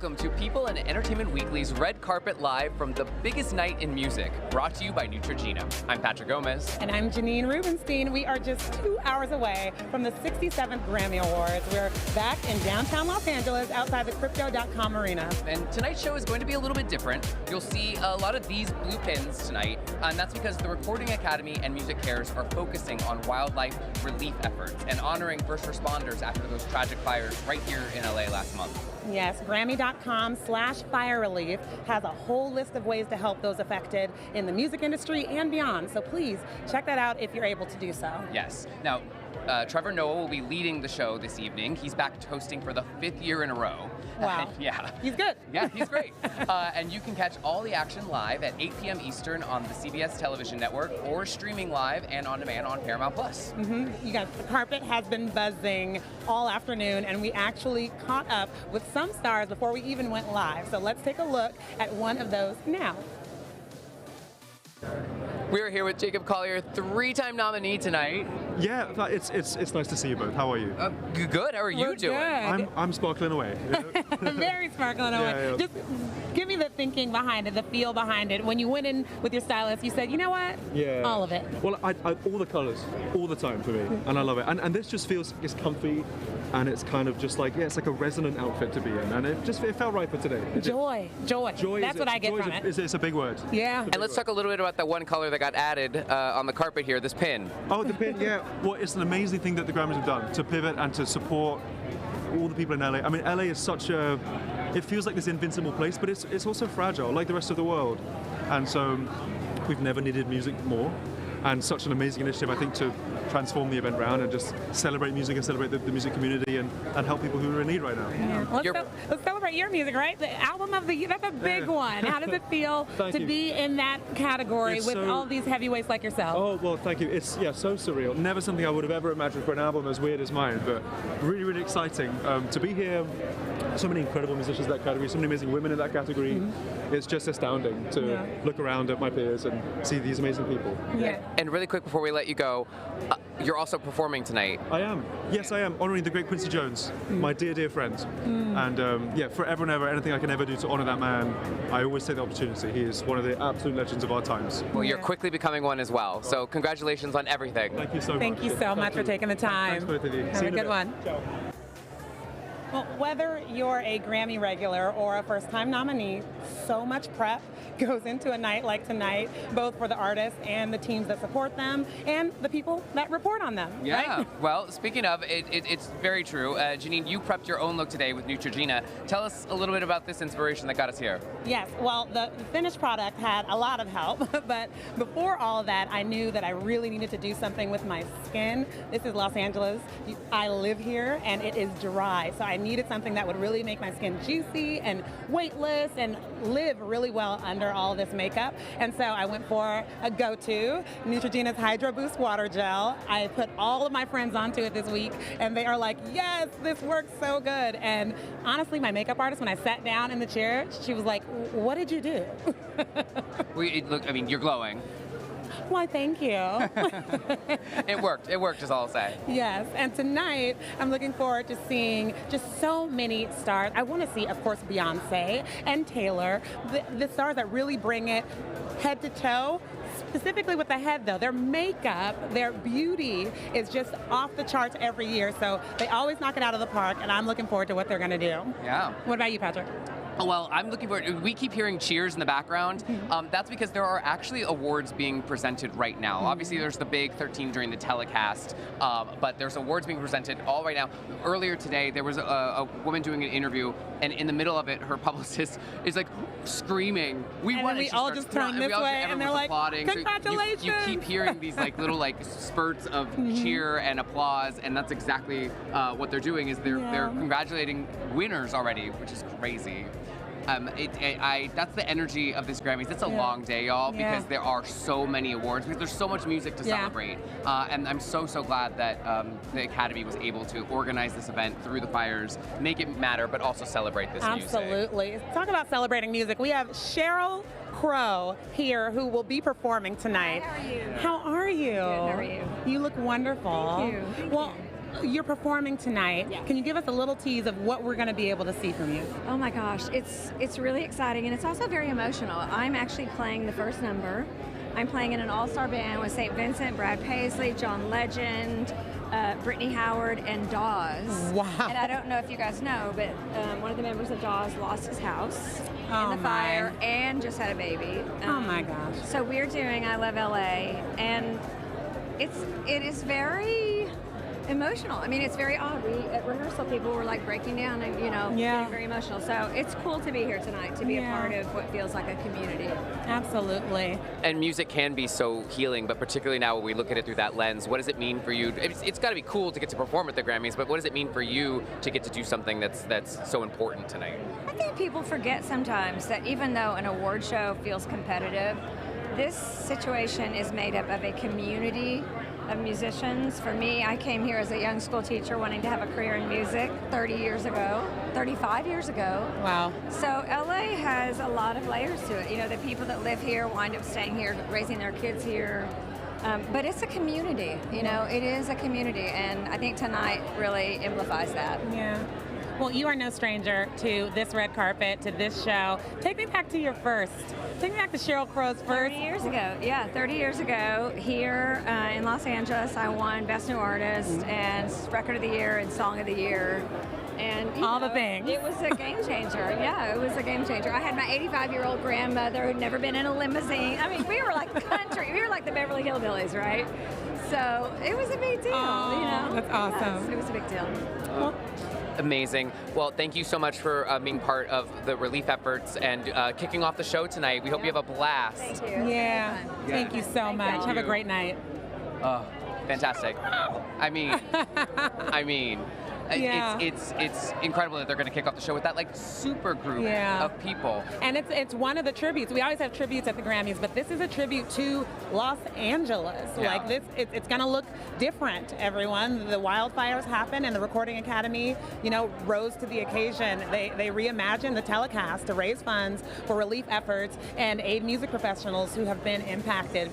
Welcome to People and Entertainment Weekly's Red Carpet Live from the biggest night in music, brought to you by Neutrogena. I'm Patrick Gomez. And I'm Janine Rubenstein. We are just 2 hours away from the 67th Grammy Awards. We're back in downtown Los Angeles outside the Crypto.com arena. And tonight's show is going to be a little bit different. You'll see a lot of these blue pins tonight, and that's because the Recording Academy and Music Cares are focusing on wildlife relief efforts and honoring first responders after those tragic fires right here in LA last month. Yes, Grammy.com/fire relief has a whole list of ways to help those affected in the music industry and beyond. So please check that out if you're able to do so. Yes. Now, Trevor Noah will be leading the show this evening. He's back hosting for the 5th year in a row. Wow. Yeah. He's good. Yeah, he's great. And you can catch all the action live at 8 p.m. Eastern on the CBS Television Network or streaming live and on demand on Paramount+. You guys, the carpet has been buzzing all afternoon, and we actually caught up with some stars before we even went live. So let's take a look at one of those now. We're here with Jacob Collier, 3-time nominee tonight. Yeah, it's nice to see you both. How are you? Good. How are you doing? Good. I'm sparkling away. You know? Very sparkling away. Yeah. Just give me the thinking behind it, the feel behind it. When you went in with your stylist, you said, you know what? Yeah. All of it. Well, I all the colors, all the time for me, and I love it. And this just feels it's comfy, and it's kind of just like it's like a resonant outfit to be in, and it felt right for today. Joy. Joy. That's what I get from it. It's a big word. Yeah. And let's talk a little bit about that one color that got added on the carpet here, this pin. Oh, the pin. Yeah. Well, it's an amazing thing that the Grammys have done to pivot and to support all the people in LA. I mean, LA is such a, it feels like this invincible place, but it's also fragile, like the rest of the world. And so we've never needed music more. And such an amazing initiative, I think, to transform the event round and just celebrate music and celebrate the music community and help people who are in need right now. Yeah. Let's celebrate your music, right? The album of the year, that's a big one. How does it feel to be in that category with all these heavyweights like yourself? Oh, well, thank you. It's, so surreal. Never something I would have ever imagined for an album as weird as mine, but really, really exciting to be here. So many incredible musicians in that category, so many amazing women in that category. It's just astounding to look around at my peers and see these amazing people. Yeah. And really quick before we let you go, you're also performing tonight. I am. Yes, I am. Honoring the great Quincy Jones, my dear, dear friend. And forever and ever, anything I can ever do to honor that man, I always take the opportunity. He is one of the absolute legends of our times. Well, you're quickly becoming one as well. So congratulations on everything. Thank you so much. Thank you so much for taking the time. Thanks both of you. Have a good one. Ciao. Well, whether you're a Grammy regular or a first-time nominee, so much prep goes into a night like tonight, both for the artists and the teams that support them and the people that report on them. Yeah. Right? Well, speaking of, it's very true. Janine, you prepped your own look today with Neutrogena. Tell us a little bit about this inspiration that got us here. Yes. Well, the finished product had a lot of help, but before all of that, I knew that I really needed to do something with my skin. This is Los Angeles. I live here, and it is dry, so I needed something that would really make my skin juicy and weightless and live really well under all this makeup. And so I went for a go-to, Neutrogena's Hydro Boost Water Gel. I put all of my friends onto it this week, and they are like, yes, this works so good. And honestly, my makeup artist, when I sat down in the chair, she was like, what did you do? Look, I mean, you're glowing. Why, thank you. It worked is all I'll say. Yes, and tonight I'm looking forward to seeing just so many stars. I want to see, of course, Beyonce and Taylor, the stars that really bring it head to toe. Specifically with the head, though, their makeup, their beauty is just off the charts every year, so they always knock it out of the park, and I'm looking forward to what they're going to do. Yeah. What about you, Patrick? Well, I'm looking forward. We keep hearing cheers in the background. That's because there are actually awards being presented right now. Obviously, there's the big 13 during the telecast, but there's awards being presented all right now. Earlier today, there was a woman doing an interview, and in the middle of it, her publicist is like screaming, "We won!" And we all just turn this way, and they're like, applauding. "Congratulations!" So you keep hearing these like little like spurts of cheer and applause, and that's exactly what they're doing. Is they're congratulating winners already, which is crazy. That's the energy of this Grammys. It's a long day, y'all, because there are so many awards, because there's so much music to celebrate. And I'm so glad that the Academy was able to organize this event through the fires, make it matter, but also celebrate this music. Absolutely. Talk about celebrating music. We have Sheryl Crow here who will be performing tonight. How are you? How are you? Good, how are you? You look wonderful. Thank you. Well, you're performing tonight. Yeah. Can you give us a little tease of what we're going to be able to see from you? Oh my gosh, it's really exciting, and it's also very emotional. I'm actually playing the first number. I'm playing in an all-star band with St. Vincent, Brad Paisley, John Legend, Brittany Howard, and Dawes. Wow. And I don't know if you guys know, but one of the members of Dawes lost his house in the fire and just had a baby. Oh my gosh. So we're doing I Love LA, and it is very emotional. I mean, it's very odd. We at rehearsal, people were like breaking down and getting very emotional. So it's cool to be here tonight, to be a part of what feels like a community. Absolutely. And music can be so healing, but particularly now when we look at it through that lens, what does it mean for you? It's got to be cool to get to perform at the Grammys, but what does it mean for you to get to do something that's so important tonight? I think people forget sometimes that even though an award show feels competitive, this situation is made up of a community of musicians. For me, I came here as a young school teacher wanting to have a career in music 35 years ago. Wow. So LA has a lot of layers to it. The people that live here wind up staying here, raising their kids here. But it's a community, it is a community, and I think tonight really amplifies that. Yeah. Well, you are no stranger to this red carpet, to this show. Take me back to your first. Take me back to Sheryl Crow's first. 30 years ago, yeah, 30 years ago, here in Los Angeles, I won Best New Artist and Record of the Year and Song of the Year. And all the things. It was a game changer. Yeah, it was a game changer. I had my 85-year-old grandmother who'd never been in a limousine. I mean, we were like country. We were like the Beverly Hillbillies, right? So it was a big deal, That's awesome. It was a big deal. Well, amazing. Well, thank you so much for being part of the relief efforts and kicking off the show tonight. We hope you have a blast. Thank you. yeah. Thank you so much. Have a great night. Fantastic. I mean, Yeah. it's incredible that they're going to kick off the show with that super group of people. And it's one of the tributes. We always have tributes at the Grammys, but this is a tribute to Los Angeles. Yeah. Like this, it's going to look different. Everyone, the wildfires happened, and the Recording Academy, rose to the occasion. They reimagined the telecast to raise funds for relief efforts and aid music professionals who have been impacted.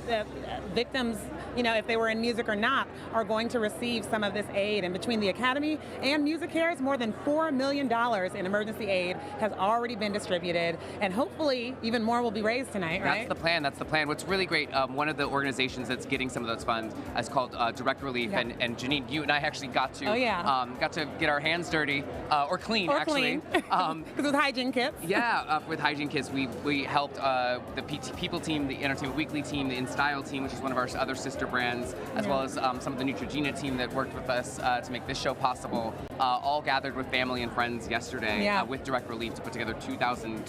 Victims, if they were in music or not, are going to receive some of this aid. And between the Academy and Music Cares, more than $4 million in emergency aid has already been distributed, and hopefully even more will be raised tonight, right? That's the plan. What's really great, one of the organizations that's getting some of those funds is called Direct Relief, and Janine, you and I actually got to get our hands dirty, or clean, actually. Because with hygiene kits. Yeah, with hygiene kits, we helped the People team, the Entertainment Weekly team, the In Style team, which is one of our other sister brands, as well as some of the Neutrogena team that worked with us to make this show possible. All gathered with family and friends yesterday with Direct Relief to put together 2,000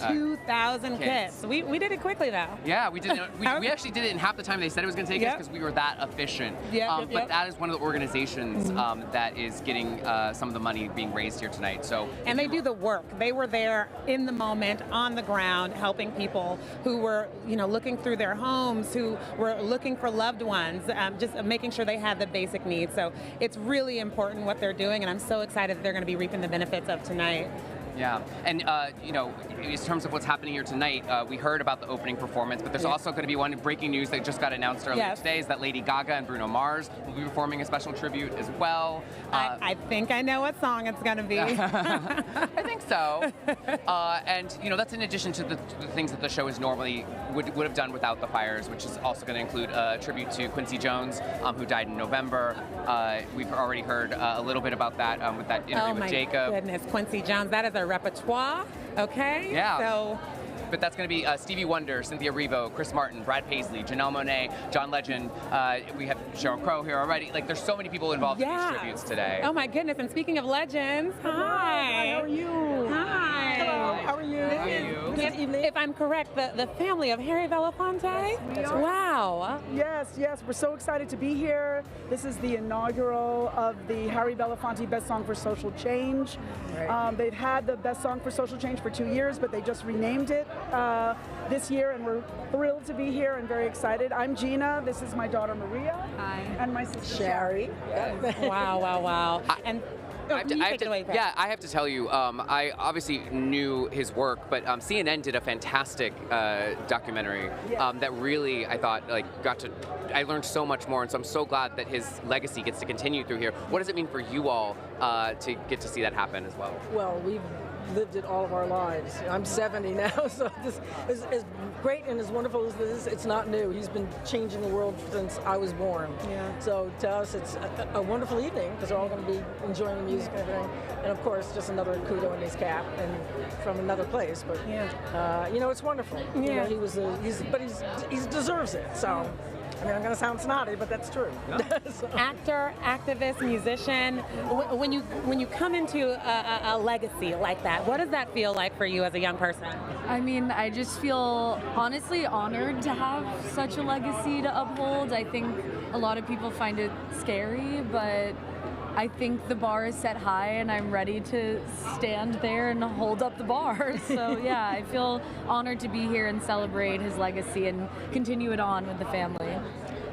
kits. We did it quickly, though. Yeah, we did it. We actually did it in half the time they said it was going to take us, because we were that efficient. But that is one of the organizations that is getting some of the money being raised here tonight. And they do the work. They were there in the moment, on the ground, helping people who were, looking through their homes, who were looking for loved ones, just making sure they had the basic needs. So it's really important what they're doing, and I'm so excited that they're going to be reaping the benefits of tonight. Yeah, and in terms of what's happening here tonight, we heard about the opening performance, but there's also going to be one breaking news that just got announced earlier today, is that Lady Gaga and Bruno Mars will be performing a special tribute as well. I think I know what song it's going to be. I think so. And that's in addition to the things that the show is normally would have done without the fires, which is also going to include a tribute to Quincy Jones, who died in November. We've already heard a little bit about that with that interview with Jacob. Oh my goodness, Quincy Jones, that is a repertoire, okay? Yeah. But that's going to be Stevie Wonder, Cynthia Erivo, Chris Martin, Brad Paisley, Janelle Monáe, John Legend. We have Sheryl Crow here already. There's so many people involved in these tributes today. Oh my goodness! And speaking of legends, hi. How are you? Hi. Hello. How are you? How are you? Good evening. If I'm correct, the family of Harry Belafonte. Wow. Yes. We're so excited to be here. This is the inaugural of the Harry Belafonte Best Song for Social Change. Right. They've had the Best Song for Social Change for 2 years, but they just renamed it this year, and we're thrilled to be here and very excited. I'm Gina. This is my daughter Maria. Hi. And my sister Sherry. Wow. I have to tell you, I obviously knew his work, but CNN did a fantastic documentary that really, I thought, like, I learned so much more, and so I'm so glad that his legacy gets to continue through here. What does it mean for you all to get to see that happen as well? Well, we've lived it all of our lives. I'm 70 now, so this is as great and as wonderful as this is. It's not new. He's been changing the world since I was born. Yeah. So to us, it's a wonderful evening because we're all going to be enjoying the music and everything. And of course, just another kudo in his cap and from another place. But you know, it's wonderful. Yeah. You know, he deserves it. So. I mean, I'm going to sound snotty, but that's true. Yeah. So. Actor, activist, musician. When you come into a legacy like that, what does that feel like for you as a young person? I mean, I just feel honestly honored to have such a legacy to uphold. I think a lot of people find it scary, but I think the bar is set high and I'm ready to stand there and hold up the bar. So yeah, I feel honored to be here and celebrate his legacy and continue it on with the family.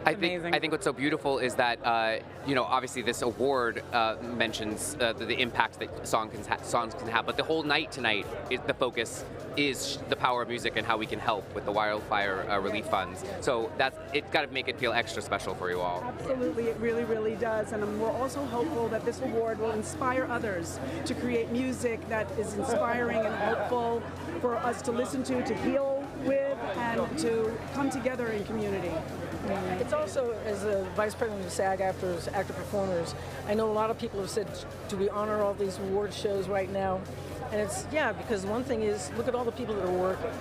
I think what's so beautiful is that you know, obviously this award mentions the impact that songs can have, but the whole night tonight, the focus is the power of music and how we can help with the wildfire relief funds. So it's got to make it feel extra special for you all. Absolutely, it really, really does. And we're also hopeful that this award will inspire others to create music that is inspiring and hopeful for us to listen to heal with, and to come together in community. It's also, as a vice president of SAG Actor Performers, I know a lot of people have said, do we honor all these award shows right now? And it's, because one thing is, look at all the people that are working.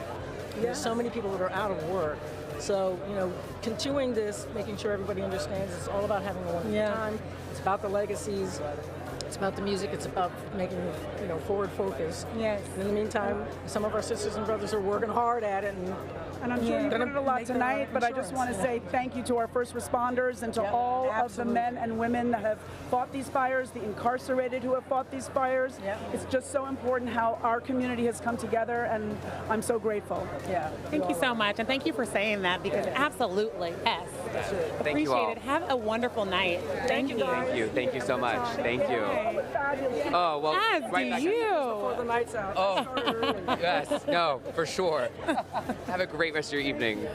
There's so many people that are out of work. So, you know, continuing this, making sure everybody understands it's all about having a wonderful time. It's about the legacies. It's about the music. It's about making, you know, forward focus. Yes. And in the meantime, some of our sisters and brothers are working hard at it. And I'm sure you put it a lot tonight, but I just want to say thank you to our first responders and to all of the men and women that have fought these fires, the incarcerated who have fought these fires. It's just so important how our community has come together, and I'm so grateful. Thank you so much, and thank you for saying that, because absolutely, yes. Thank you all. Appreciate it. Have a wonderful night. Thank you. Thank you so much. Thank you. Oh, well, right back before the night's out. Oh, yes, no, for sure. Have a great rest of your evening.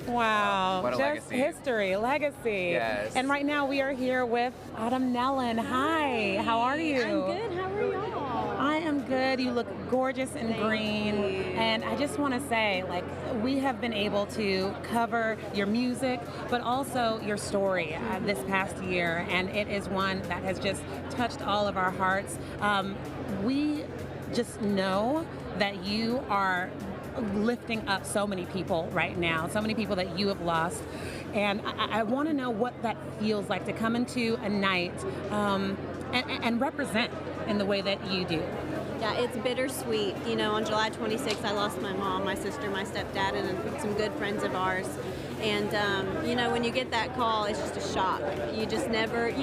Wow. What a just legacy. Legacy. Yes. And right now we are here with Autumn Nellen. Hi, how are you? I'm good. How are y'all? I am good. You look gorgeous in green. And I just want to say, like, we have been able to cover your music, but also your story this past year. And it is one that has just touched all of our hearts. We just know that you are lifting up so many people right now, so many people that you have lost. And I want to know what that feels like to come into a night and represent in the way that you do. Yeah, it's bittersweet. You know, on July 26th, I lost my mom, my sister, my stepdad, and some good friends of ours. And, you know, when you get that call, it's just a shock. You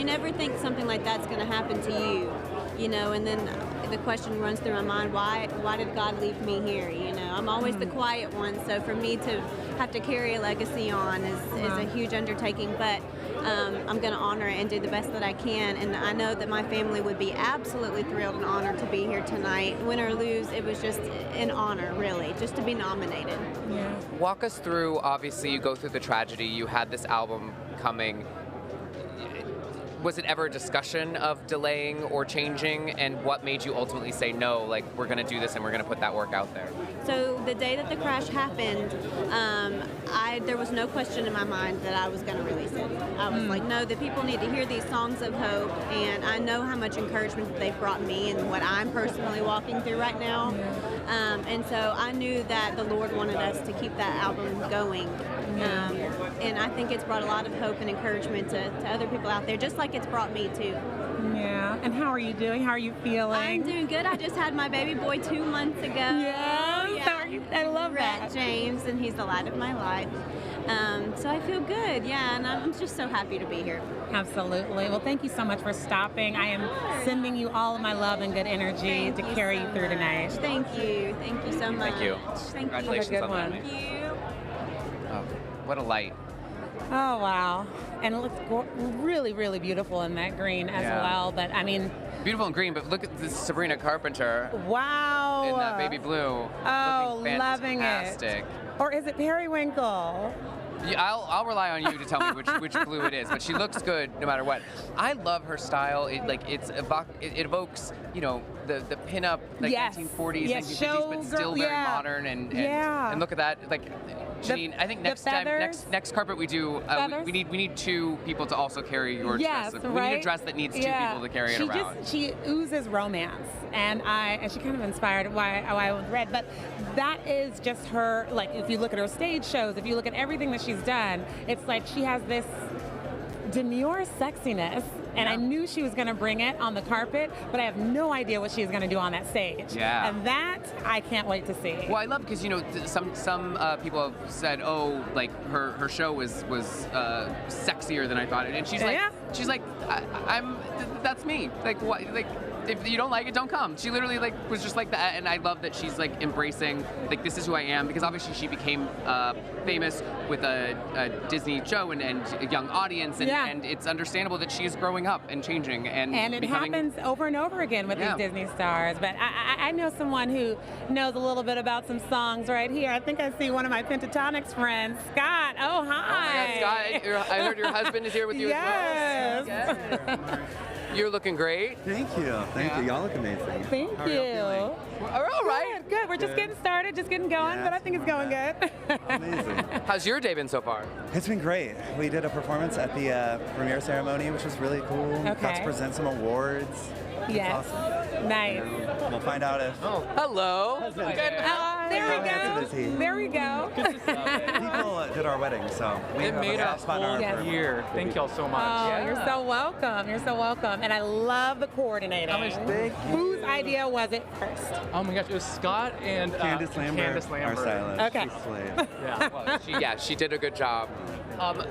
never think something like that's going to happen to you, you know, and then the question runs through my mind, why did God leave me here? You know, I'm always the quiet one, so for me to have to carry a legacy on is a huge undertaking, but I'm going to honor it and do the best that I can, and I know that my family would be absolutely thrilled and honored to be here tonight. Win or lose, it was just an honor, really, just to be nominated. Yeah. Walk us through, obviously you go through the tragedy, you had this album coming. Was it ever a discussion of delaying or changing, and what made you ultimately say no, like, we're going to do this and we're going to put that work out there? So the day that the crash happened, there was no question in my mind that I was going to release it. I was like, no, the people need to hear these songs of hope, and I know how much encouragement that they've brought me and what I'm personally walking through right now. And so I knew that the Lord wanted us to keep that album going. And I think it's brought a lot of hope and encouragement to other people out there, just like it's brought me too. Yeah. And how are you doing? How are you feeling? I'm doing good. I just had my baby boy 2 months ago. Yeah. I love that. James, and he's the light of my life. So I feel good, and I'm just so happy to be here. Absolutely. Well, thank you so much for stopping. I am sending you all of my love and good energy to carry you through tonight. Thank you. Thank you so much. Thank you. Congratulations Have a good on one. that. Thank you. Oh, what a light. Oh, wow. And it looks really, really beautiful in that green as well. But I mean, beautiful and green, but look at this Sabrina Carpenter. Wow. in that baby blue. Oh, looking loving fantastic. it. Or is it periwinkle? Yeah, I'll rely on you to tell me which blue it is, but she looks good no matter what. I love her style. It evokes, you know, the pinup, like Yes. 1940s, Yes, 1950s, but still showgirl, very yeah. modern Yeah. and look at that, like. Janine, I think next time, feathers. next carpet we do, we need two people to also carry your Yes, dress. right? We need a dress that needs two people to carry it around. She oozes romance, and she kind of inspired why I was red. But that is just her. Like, if you look at her stage shows, if you look at everything that she's done, it's like she has this demure sexiness. And I knew she was going to bring it on the carpet, but I have no idea what she's going to do on that stage. Yeah. And that I can't wait to see. Well, I love because, you know, some people have said, oh, like her show was sexier than I thought, and she's like, that's me. Like, what? Like, if you don't like it, don't come. She literally was just like that, and I love that she's like embracing, like, this is who I am, because obviously she became famous with a Disney show and a young audience, and it's understandable that she is growing up and changing and it happens over and over again with these Disney stars. But I know someone who knows a little bit about some songs right here. I think I see one of my Pentatonics friends, Scott. Oh, hi. Oh my God, Scott! I heard your husband is here with you as well. Yes. You're looking great. Thank you. Thank you. Y'all look amazing. Thank How are y'all you. We're all right. Good. We're just getting started, just getting going, but I think it's going good. Amazing. How's your day been so far? It's been great. We did a performance at the premiere ceremony, which was really cool. Okay. Got to present some awards. Yes. It's awesome. Nice. We'll find out if Hello. Good. There we go. There we go. people did our wedding, so we It have made a a soft spot in whole our year. Thank y'all so much. Oh, you're so welcome. You're so welcome. And I love the coordinating. Thank you. Whose idea was it first? Oh my gosh, it was Scott and Candace Lambert, our stylist. Okay. She slayed. Yeah. She did a good job.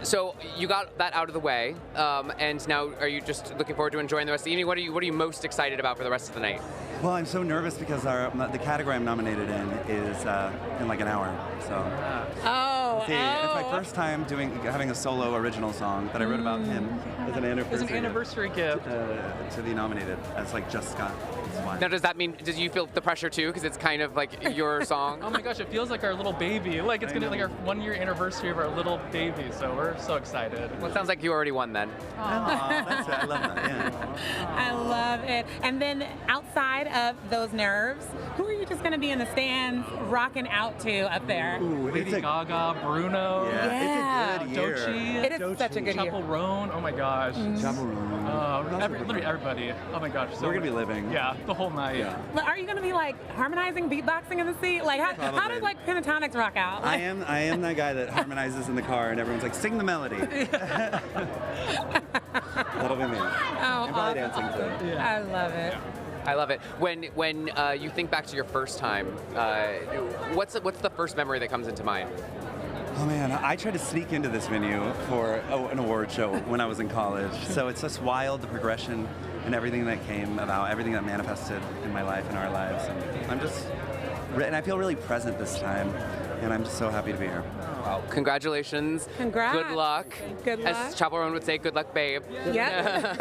So you got that out of the way, and now are you just looking forward to enjoying the rest of the evening? What are you most excited about for the rest of the night? Well, I'm so nervous because the category I'm nominated in is in like an hour. So it's my first time having a solo original song that I wrote about him as an anniversary. It's an anniversary gift. To be nominated as like just Scott. Now, does that mean, do you feel the pressure too? Because it's kind of like your song. Oh my gosh, it feels like our little baby. Like it's gonna be like our 1 year anniversary of our little baby. So we're so excited. Well, it sounds like you already won then. That's it. I love that. Yeah. I love it. And then outside of those nerves, who are you just going to be in the stands rocking out to up there? Ooh, Lady Gaga, Bruno, Yeah, it's a good year. Doechii, It is such a good year. Chapel Roan. Oh my gosh. Chapel Roan. Literally everybody. Oh my gosh. So We're gonna be living. Yeah, the whole night. Yeah. But are you going to be like harmonizing, beatboxing in the seat? Like how Probably. does like Pentatonics rock out? I am that guy that harmonizes in the car and everyone's like, sing the melody. That'll be me. Oh, I'm probably dancing too. I love it. I love it. When you think back to your first time, what's the first memory that comes into mind? Oh man, I tried to sneak into this venue for an award show when I was in college. So it's just wild, the progression and everything that came about, everything that manifested in my life and our lives. And I feel really present this time, and I'm just so happy to be here. Well, congratulations. Congrats. Good luck. Good luck. As Chapel Roan would say, good luck, babe. Yep.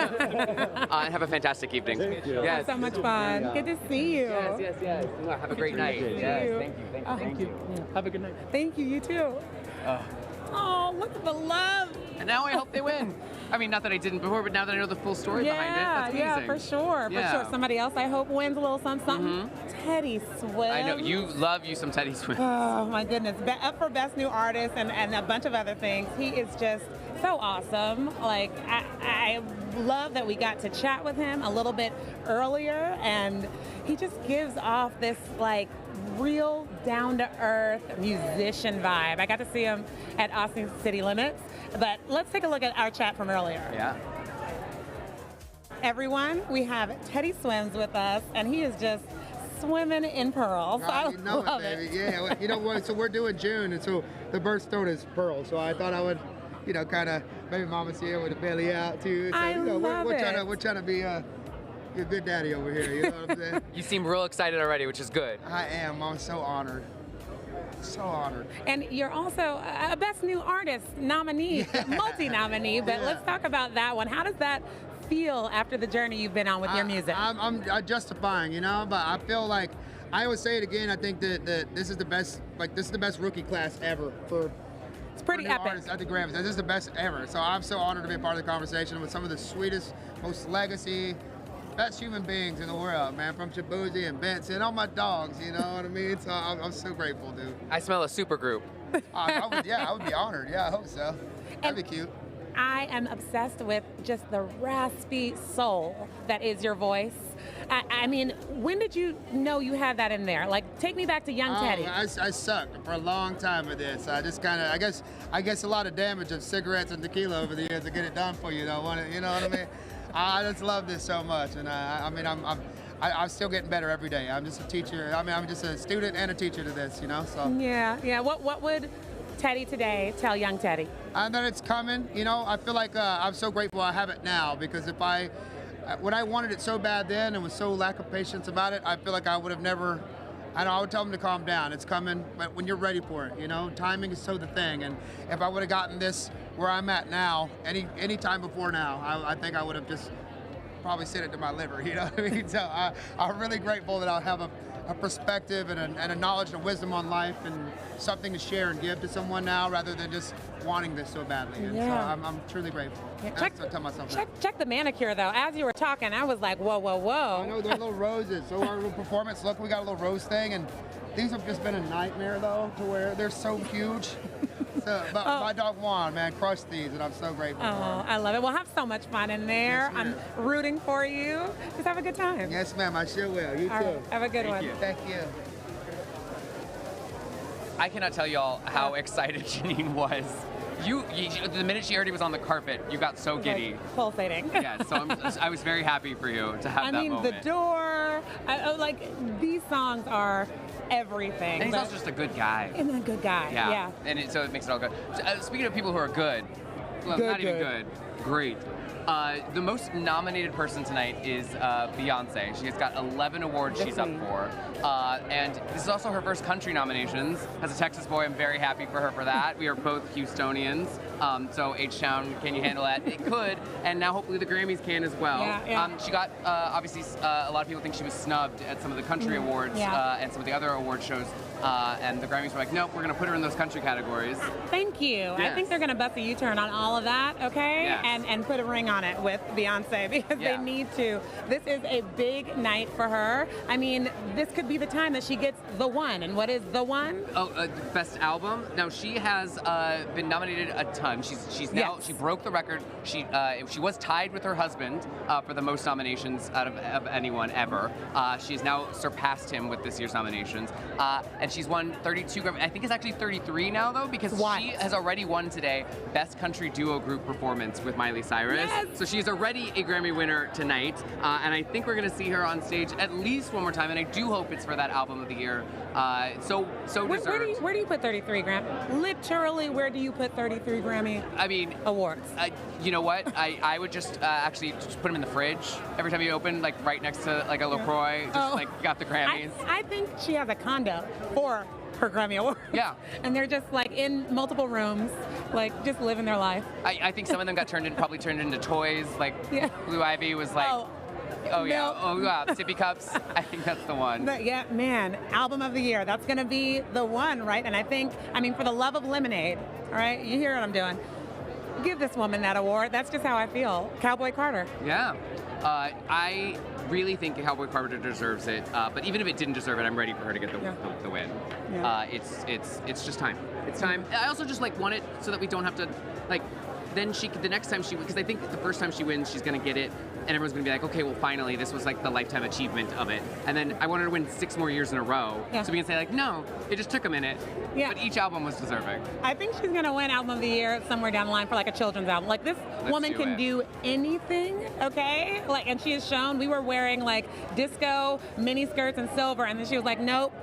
And have a fantastic evening. Thank you. Yes. So much fun. Good to see you. Yes. Have a great night. Yes, thank you. Have a good night. Thank you. You too. Oh, look at the love. And now I hope they win. I mean, not that I didn't before, but now that I know the full story behind it, that's amazing. Yeah, for sure. Yeah. For sure. Somebody else I hope wins a little something. Teddy Swims. I know you love you some Teddy Swims. Oh my goodness. Up for Best New Artist and a bunch of other things. He is just so awesome. Like I love that we got to chat with him a little bit earlier, and he just gives off this like real down-to-earth musician vibe. I got to see him at Austin City Limits, but let's take a look at our chat from earlier. Yeah. Everyone, we have Teddy Swims with us, and he is just swimming in pearls. You know love it, baby. Yeah, well, you know what? So we're doing June, and so the birthstone is pearl. So I thought I would, kind of maybe Mama's here with the belly out too. So, I love it. We're trying to be your good daddy over here. You know what I'm saying? You seem real excited already, which is good. I am. I'm so honored. So honored. And you're also a Best New Artist nominee, multi-nominee, but let's talk about that one. How does that feel after the journey you've been on with your music? I'm justifying, but I feel like I always say it again. I think that this is the best. Like this is the best rookie class ever for. It's pretty epic. Artists at the Grammys. This is the best ever. So I'm so honored to be a part of the conversation with some of the sweetest, most legacy, best human beings in the world, man. From Shabuzi and Benson, all my dogs. You know what I mean? So I'm so grateful, dude. I smell a super group. I would be honored. Yeah, I hope so. That'd be cute. I am obsessed with just the raspy soul that is your voice. I mean, when did you know you had that in there? Like, take me back to young Teddy. I sucked for a long time with this. I just kind of, I guess a lot of damage of cigarettes and tequila over the years to get it done for you. You know what I mean? I just love this so much, and I'm still getting better every day. I'm just a teacher. I mean, I'm just a student and a teacher to this. You know, so. Yeah. What would Teddy today tell young Teddy? That it's coming. You know, I feel like I'm so grateful I have it now, because when I wanted it so bad then and was so lack of patience about it, I feel like I would have never. I would tell them to calm down. It's coming, but when you're ready for it, you know, timing is so the thing. And if I would have gotten this where I'm at now, any time before now, I think I would have just probably sent it to my liver. You know what I mean? So I'm really grateful that I'll have a perspective and a knowledge and a wisdom on life and something to share and give to someone now, rather than just wanting this so badly. And so I'm truly grateful. Yeah, That's what I tell myself. Check the manicure though. As you were talking, I was like, whoa. I know they're little roses. So our little performance, look, we got a little rose thing, and these have just been a nightmare though, to where they're so huge. So, but my dog Juan, man, crushed these, and I'm so grateful for him. I love it. We'll have so much fun in there. Yes, I'm rooting for you. Just have a good time. Yes, ma'am. I sure will. You too. Right, have a good one. Thank you. I cannot tell y'all how excited Janine was. You, the minute she heard he was on the carpet, you got so giddy. Like pulsating. Yeah, so I was very happy for you to have that moment. The door, these songs are everything. And he's also just a good guy. And a good guy, yeah. And so it makes it all good. Speaking of people who are good, well, not even good, great. The most nominated person tonight is Beyonce. She has got 11 awards she's up for. And this is also her first country nominations. As a Texas boy, I'm very happy for her for that. We are both Houstonians. So H-Town, can you handle that? It could. And now hopefully the Grammys can as well. Yeah. She got, obviously, a lot of people think she was snubbed at some of the country awards and some of the other award shows. And the Grammys were like, nope, we're going to put her in those country categories. Thank you. Yes. I think they're going to bust a U-turn on all of that, okay? Yes. And put a ring on it with Beyonce, because they need to. This is a big night for her. I mean, this could be the time that she gets the one. And what is the one? Best album. Now she has been nominated a ton. She's now she broke the record. She was tied with her husband for the most nominations out of anyone ever. She's now surpassed him with this year's nominations, and she's won 32. I think it's actually 33 now though, because she has already won today Best Country Duo Group Performance with Miley Cyrus. Yes. So she's already a Grammy winner tonight, and I think we're going to see her on stage at least one more time, and I do hope it's for that album of the year. So deserved. Where do you put 33 Grammy? Literally, where do you put 33 Grammy awards? You know what? I would just actually just put them in the fridge every time you open, like right next to like a LaCroix, just like got the Grammys. I think she has a condo for her Grammy Awards. Yeah. And they're just like in multiple rooms, like just living their life. I think some of them got probably turned into toys. Like Blue Ivy was like, oh yeah, sippy cups. I think that's the one. But yeah, man, album of the year. That's gonna be the one, right? And I think, for the love of lemonade, all right, you hear what I'm doing. Give this woman that award. That's just how I feel. Cowboy Carter. Yeah. I really think Cowboy Carter deserves it. But even if it didn't deserve it, I'm ready for her to get the win. Yeah. It's just time. It's time. I also just want it so that we don't have to then the next time she, because I think the first time she wins, she's gonna get it, and everyone's gonna be like, okay, well, finally, this was like the lifetime achievement of it. And then I want her to win 6 more years in a row, so we can say like, no, it just took a minute, but each album was deserving. I think she's gonna win album of the year somewhere down the line for like a children's album. Like this woman can do anything, okay? And she has shown. We were wearing like disco mini skirts and silver, and then she was like, nope.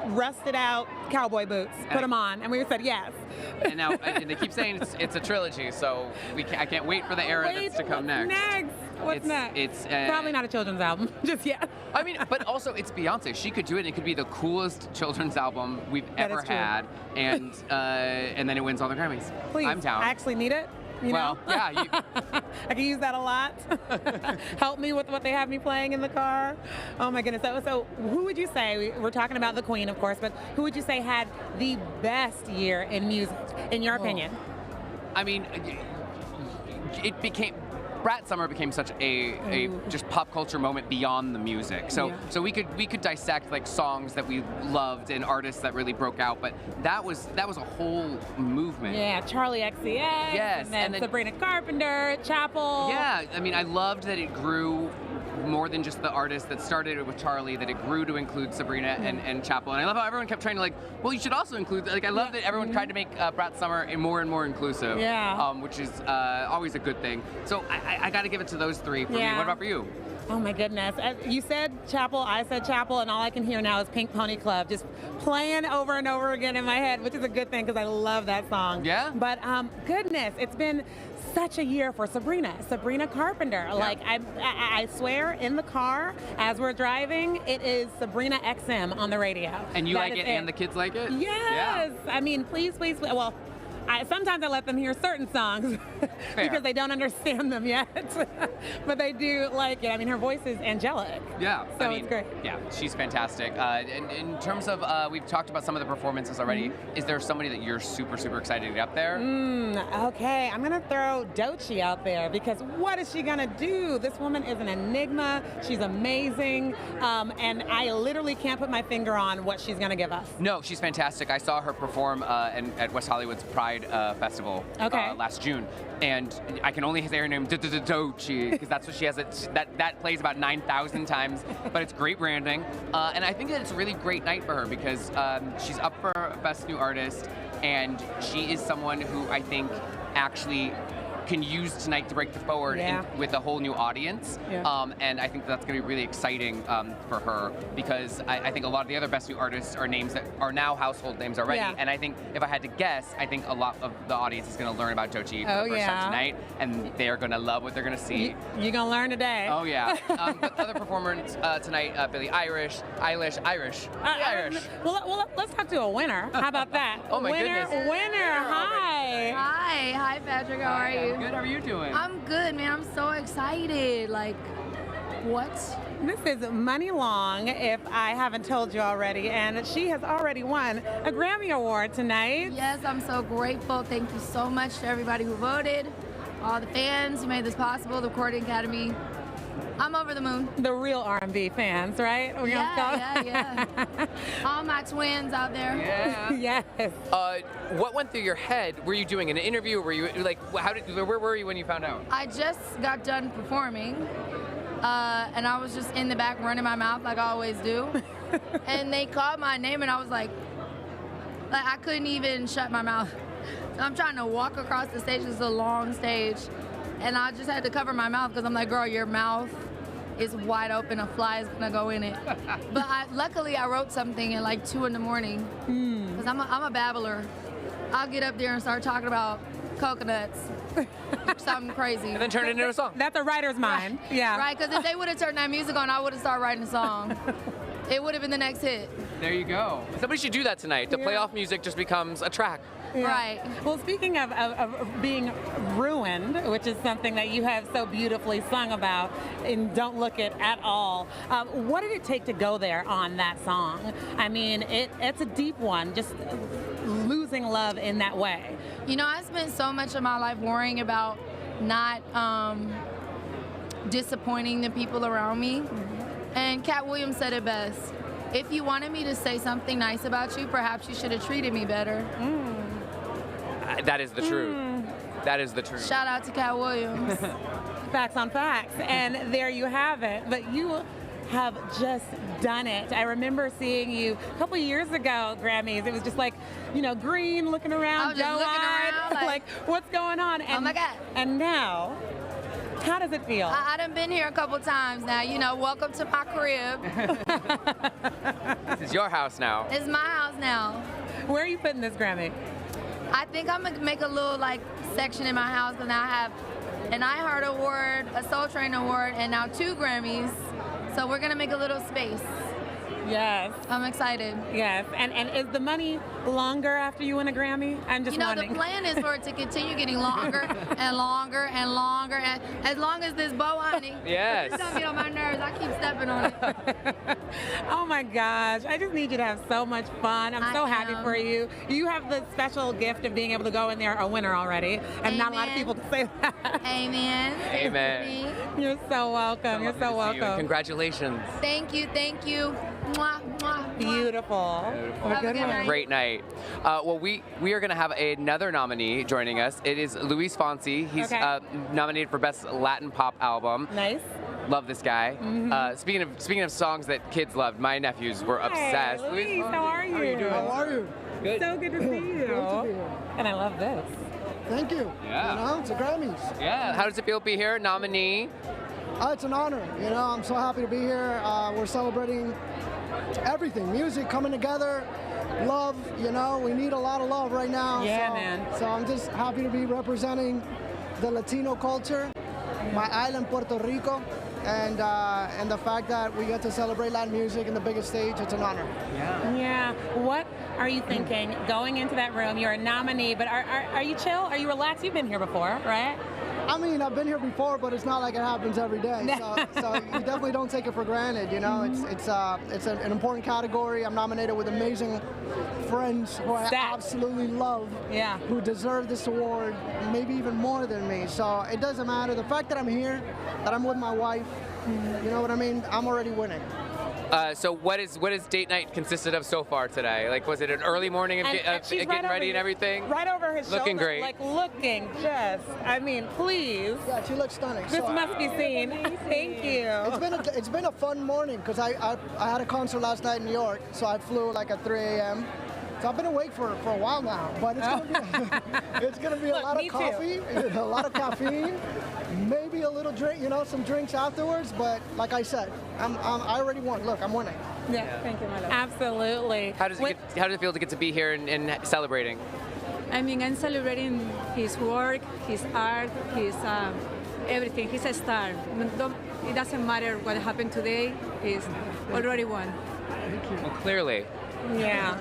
Rusted out cowboy boots, put them on, and we said yes. And now and they keep saying it's a trilogy, so I can't wait for the era that's to come next. What's next? It's probably not a children's album, just yet. But also it's Beyonce. She could do it. And it could be the coolest children's album we've ever had, and then it wins all the Grammys. Please, I'm down. I actually need it. You well, know? yeah. I can use that a lot. Help me with what they have me playing in the car. Oh my goodness. So who would you say, we're talking about the Queen, of course, but who would you say had the best year in music, in your opinion? I mean, Brat Summer became such a just pop culture moment beyond the music. So we could dissect like songs that we loved and artists that really broke out, but that was a whole movement. Yeah, Charlie XCX. Yes, and then Sabrina Carpenter, Chapel. Yeah, I mean, I loved that it grew more than just the artist that started it with Charlie, that it grew to include Sabrina and Chapel. And I love how everyone kept trying to like, well, you should also include, like, I love that everyone tried to make Brat Summer more and more inclusive. Yeah. Which is always a good thing. So I got to give it to those three for me. What about for you? Oh my goodness. You said Chapel, I said Chapel, and all I can hear now is Pink Pony Club just playing over and over again in my head, which is a good thing because I love that song. Yeah? But goodness, it's been such a year for Sabrina Carpenter. Yeah. Like, I swear, in the car, as we're driving, it is Sabrina XM on the radio. And you like it and the kids like it? Yes. Yeah. I mean, please. Well, sometimes I let them hear certain songs because they don't understand them yet, but they do like it. I mean, her voice is angelic. Yeah, so it's great. Yeah, she's fantastic. And in terms of, we've talked about some of the performances already. Is there somebody that you're super, super excited to get up there? Okay, I'm gonna throw Doechii out there because what is she gonna do? This woman is an enigma. She's amazing, and I literally can't put my finger on what she's gonna give us. No, she's fantastic. I saw her perform at West Hollywood's Pride Festival last June, and I can only say her name Doechii because that's what she has. That plays about 9,000 times, but it's great branding, and I think that it's a really great night for her because she's up for Best New Artist, and she is someone who I think actually can use tonight to break forward with a whole new audience. And I think that's going to be really exciting for her because I think a lot of the other Best New Artists are names that are now household names already. And I think if I had to guess, I think a lot of the audience is going to learn about Doechii for the first time tonight, and they're going to love what they're going to see. You're going to learn today. Oh yeah. But other performers tonight, Billie Eilish. Well, let's talk to a winner. How about that? Oh my goodness. Winner. Hi. Hi, Patrick. How are you? Good. How are you doing? I'm good, man. I'm so excited. Like, what? This is Money Long, if I haven't told you already, and she has already won a Grammy Award tonight. Yes, I'm so grateful. Thank you so much to everybody who voted, all the fans who made this possible, the Recording Academy. I'm over the moon. The real R&B fans, right? Yeah. All my twins out there. Yeah. Yes. What went through your head? Were you doing an interview? Were you like, where were you when you found out? I just got done performing, and I was just in the back running my mouth like I always do. And they called my name, and I was like I couldn't even shut my mouth. So I'm trying to walk across the stage. It's a long stage. And I just had to cover my mouth because I'm like, girl, your mouth is wide open. A fly is gonna go in it. But luckily, I wrote something at like 2 in the morning because I'm a babbler. I'll get up there and start talking about coconuts, something crazy, and then turn it into a song. That's a writer's mind. Right. Yeah. Right. Because if they would have turned that music on, I would have started writing a song. It would have been the next hit. There you go. Somebody should do that tonight. The playoff music just becomes a track. Yeah. Right. Well, speaking of being ruined, which is something that you have so beautifully sung about in Don't Look It at all, what did it take to go there on that song? I mean, it's a deep one, just losing love in that way. You know, I spent so much of my life worrying about not disappointing the people around me. And Cat Williams said it best. If you wanted me to say something nice about you, perhaps you should have treated me better. That is the truth. That is the truth. Shout out to Cat Williams. Facts on facts. And there you have it. But you have just done it. I remember seeing you a couple years ago, Grammys. It was just like, green, looking around, I was just looking around like, what's going on? And, oh my God. And now, how does it feel? I done been here a couple times now. Welcome to my crib. This is your house now. It's my house now. Where are you putting this Grammy? I think I'm going to make a little, section in my house, and I have an iHeart Award, a Soul Train Award, and now 2 Grammys. So we're going to make a little space. Yes. I'm excited. Yes. And is the money longer after you win a Grammy? I'm just wondering. The plan is for it to continue getting longer and longer and longer, and as long as this bow honey. Yes. It's gonna get on my nerves. I keep stepping on it. Oh my gosh, I just need you to have so much fun. I'm so happy for you. You have the special gift of being able to go in there a winner already, and not a lot of people can say that. Amen. Amen. You're so welcome. You're so welcome. Congratulations. Thank you. Thank you. Mwah, mwah, mwah. Beautiful. Have a good night. Great night. Well, we are going to have another nominee joining us. It is Luis Fonsi. He's nominated for Best Latin Pop Album. Nice. Love this guy. Speaking of songs that kids loved, my nephews were obsessed. Luis, how are you? How are you doing? How are you? Good. So good to see you. And I love this. Thank you. Yeah. You know, it's a Grammys. Yeah. How does it feel to be here, nominee? It's an honor. You know, I'm so happy to be here. We're celebrating everything, music coming together, love. You know, we need a lot of love right now. Yeah, so, man. So I'm just happy to be representing the Latino culture, my island, Puerto Rico, and the fact that we get to celebrate Latin music in the biggest stage. It's an honor. Yeah. Yeah. What are you thinking going into that room? You're a nominee, but are you chill? Are you relaxed? You've been here before, right? I mean, I've been here before, but it's not like it happens every day. So you definitely don't take it for granted. You know, it's an important category. I'm nominated with amazing friends who I absolutely love. Yeah. Who deserve this award, maybe even more than me. So it doesn't matter. The fact that I'm here, that I'm with my wife, you know what I mean? I'm already winning. So what is date night consisted of so far today? Like, was it an early morning of getting ready and everything? Right over his looking shoulder. Great. Like looking just, I mean, please. Yeah, she looks stunning. This must be seen. Thank you. It's been a fun morning because I had a concert last night in New York, so I flew like at 3 a.m. So I've been awake for a while now, but it's gonna be a lot of coffee, a lot of caffeine, maybe a little drink, you know, some drinks afterwards. But like I said, I already won. Look, I'm winning. Yeah, thank you, my love. Absolutely. How does it feel to get to be here and celebrating? I mean, I'm celebrating his work, his art, his everything. He's a star. It doesn't matter what happened today. He's already won. Well, clearly. Yeah.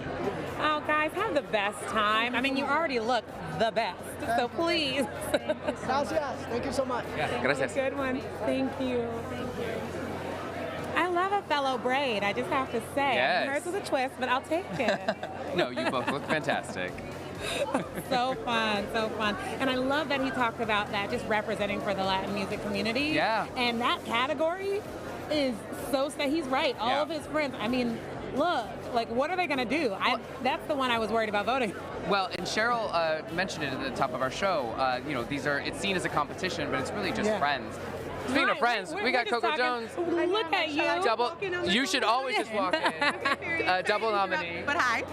Oh, guys, have the best time. I mean, you already look the best. So please. Gracias. Thank you so much. Yeah, gracias. Good one. Thank you. I love a fellow braid, I just have to say. Yes. Hers was a twist, but I'll take it. No, you both look fantastic. So fun, so fun. And I love that he talked about that, just representing for the Latin music community. Yeah. And that category is so, he's right. All of his friends, I mean, look, like, what are they going to do? That's the one I was worried about voting. Well, and Cheryl mentioned it at the top of our show. You know, it's seen as a competition, but it's really just friends. Speaking of friends, we got Coco Jones. Look at you. Double. You should always just walk in. Double nominee. But hi.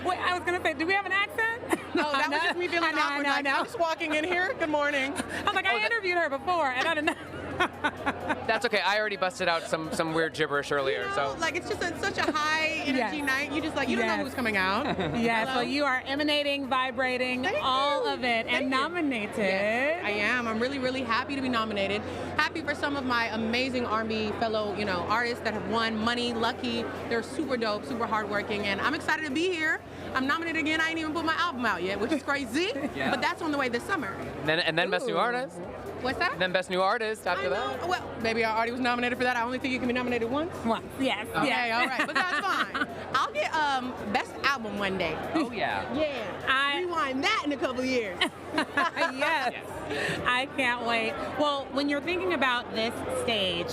Wait, I was going to say, do we have an accent? No, that was just me feeling awkward. I'm just walking in here. Good morning. I was like, I interviewed her before, and I didn't know. That's okay. I already busted out some weird gibberish earlier. So like, it's just such a high energy night. You just you don't know who's coming out. Yes. Well, you are emanating, vibrating, all of it, and nominated. Yes, I am. I'm really, really happy to be nominated. Happy for some of my amazing R&B fellow, artists that have won. Money, Lucky. They're super dope, super hardworking, and I'm excited to be here. I'm nominated again. I ain't even put my album out yet, which is crazy. But that's on the way this summer. And then Best New Artist. What's that? And then Best New Artist after that. Well, maybe I already was nominated for that. I only think you can be nominated once. Once, yes. Okay, yes. all right. But that's fine. I'll get Best Album one day. Oh, yeah. Yeah. Rewind that in a couple of years. Yes. I can't wait. Well, when you're thinking about this stage,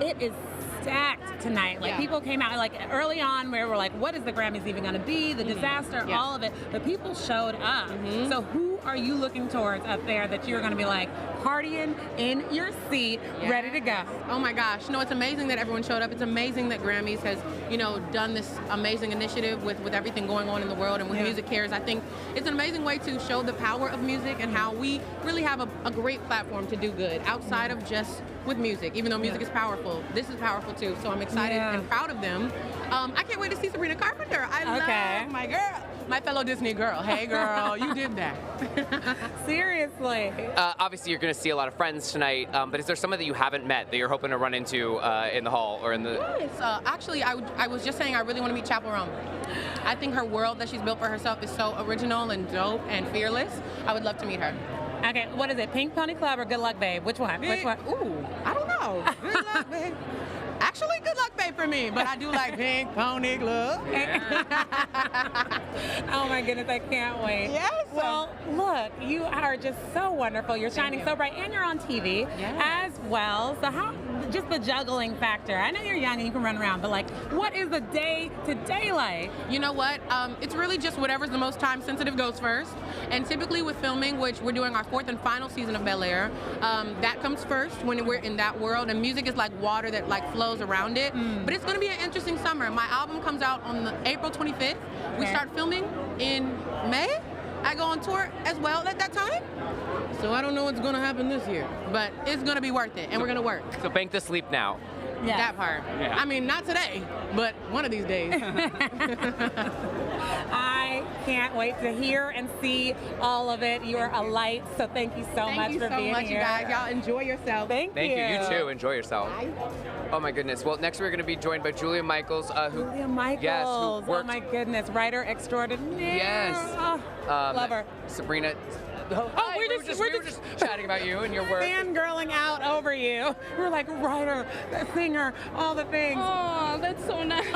it is stacked tonight. Like, people came out, like, early on where we're like, what is the Grammys even going to be? The disaster, all of it. But people showed up. So who are you looking towards up there that you're going to be like partying in your seat, ready to go? Oh my gosh. No, it's amazing that everyone showed up. It's amazing that Grammys has, done this amazing initiative with everything going on in the world and with Music Cares. I think it's an amazing way to show the power of music and how we really have a great platform to do good outside of just with music. Even though music is powerful, this is powerful too. So I'm excited and proud of them. I can't wait to see Sabrina Carpenter. I love my girl. my fellow Disney girl. Hey, girl, you did that. Seriously. Obviously, you're going to see a lot of friends tonight, but is there someone that you haven't met that you're hoping to run into in the hall or in the? Yes. Actually, I was just saying I really want to meet Chappell Roan. I think her world that she's built for herself is so original and dope and fearless. I would love to meet her. Okay, what is it? Pink Pony Club or Good Luck Babe? Which one? Which one? Ooh, I don't know. Good Luck Babe. Actually, Good Luck Babe for me, but I do like Pink Pony Club. Oh my goodness, I can't wait. Yes. Well, look, you are just so wonderful. You're shining so bright, and you're on TV as well. So how, just the juggling factor. I know you're young and you can run around, but like, what is the day-to-day like? You know what? It's really just whatever's the most time sensitive goes first. And typically with filming, which we're doing our 4th and final season of Bel Air, that comes first when we're in that world. And music is like water that like flows around it. But it's going to be an interesting summer. My album comes out on April 25th. We start filming in May. I go on tour as well at that time. So I don't know what's going to happen this year, but it's going to be worth it, and we're going to work. So bank to sleep now. Yeah. That part. Yeah. I mean, not today, but one of these days. I can't wait to hear and see all of it. You are a light, so thank you so much for being here. Thank you so much, you guys. Y'all enjoy yourself. Thank you. You too. Enjoy yourself. Bye. Oh my goodness. Well, next we're going to be joined by Julia Michaels, Julia Michaels. Yes, who worked, oh my goodness, writer extraordinaire. Yes. Oh, love her. Sabrina. Oh, we're just chatting about you and your work. Fangirling out over you. We're like writer, singer, all the things. Oh, that's so nice.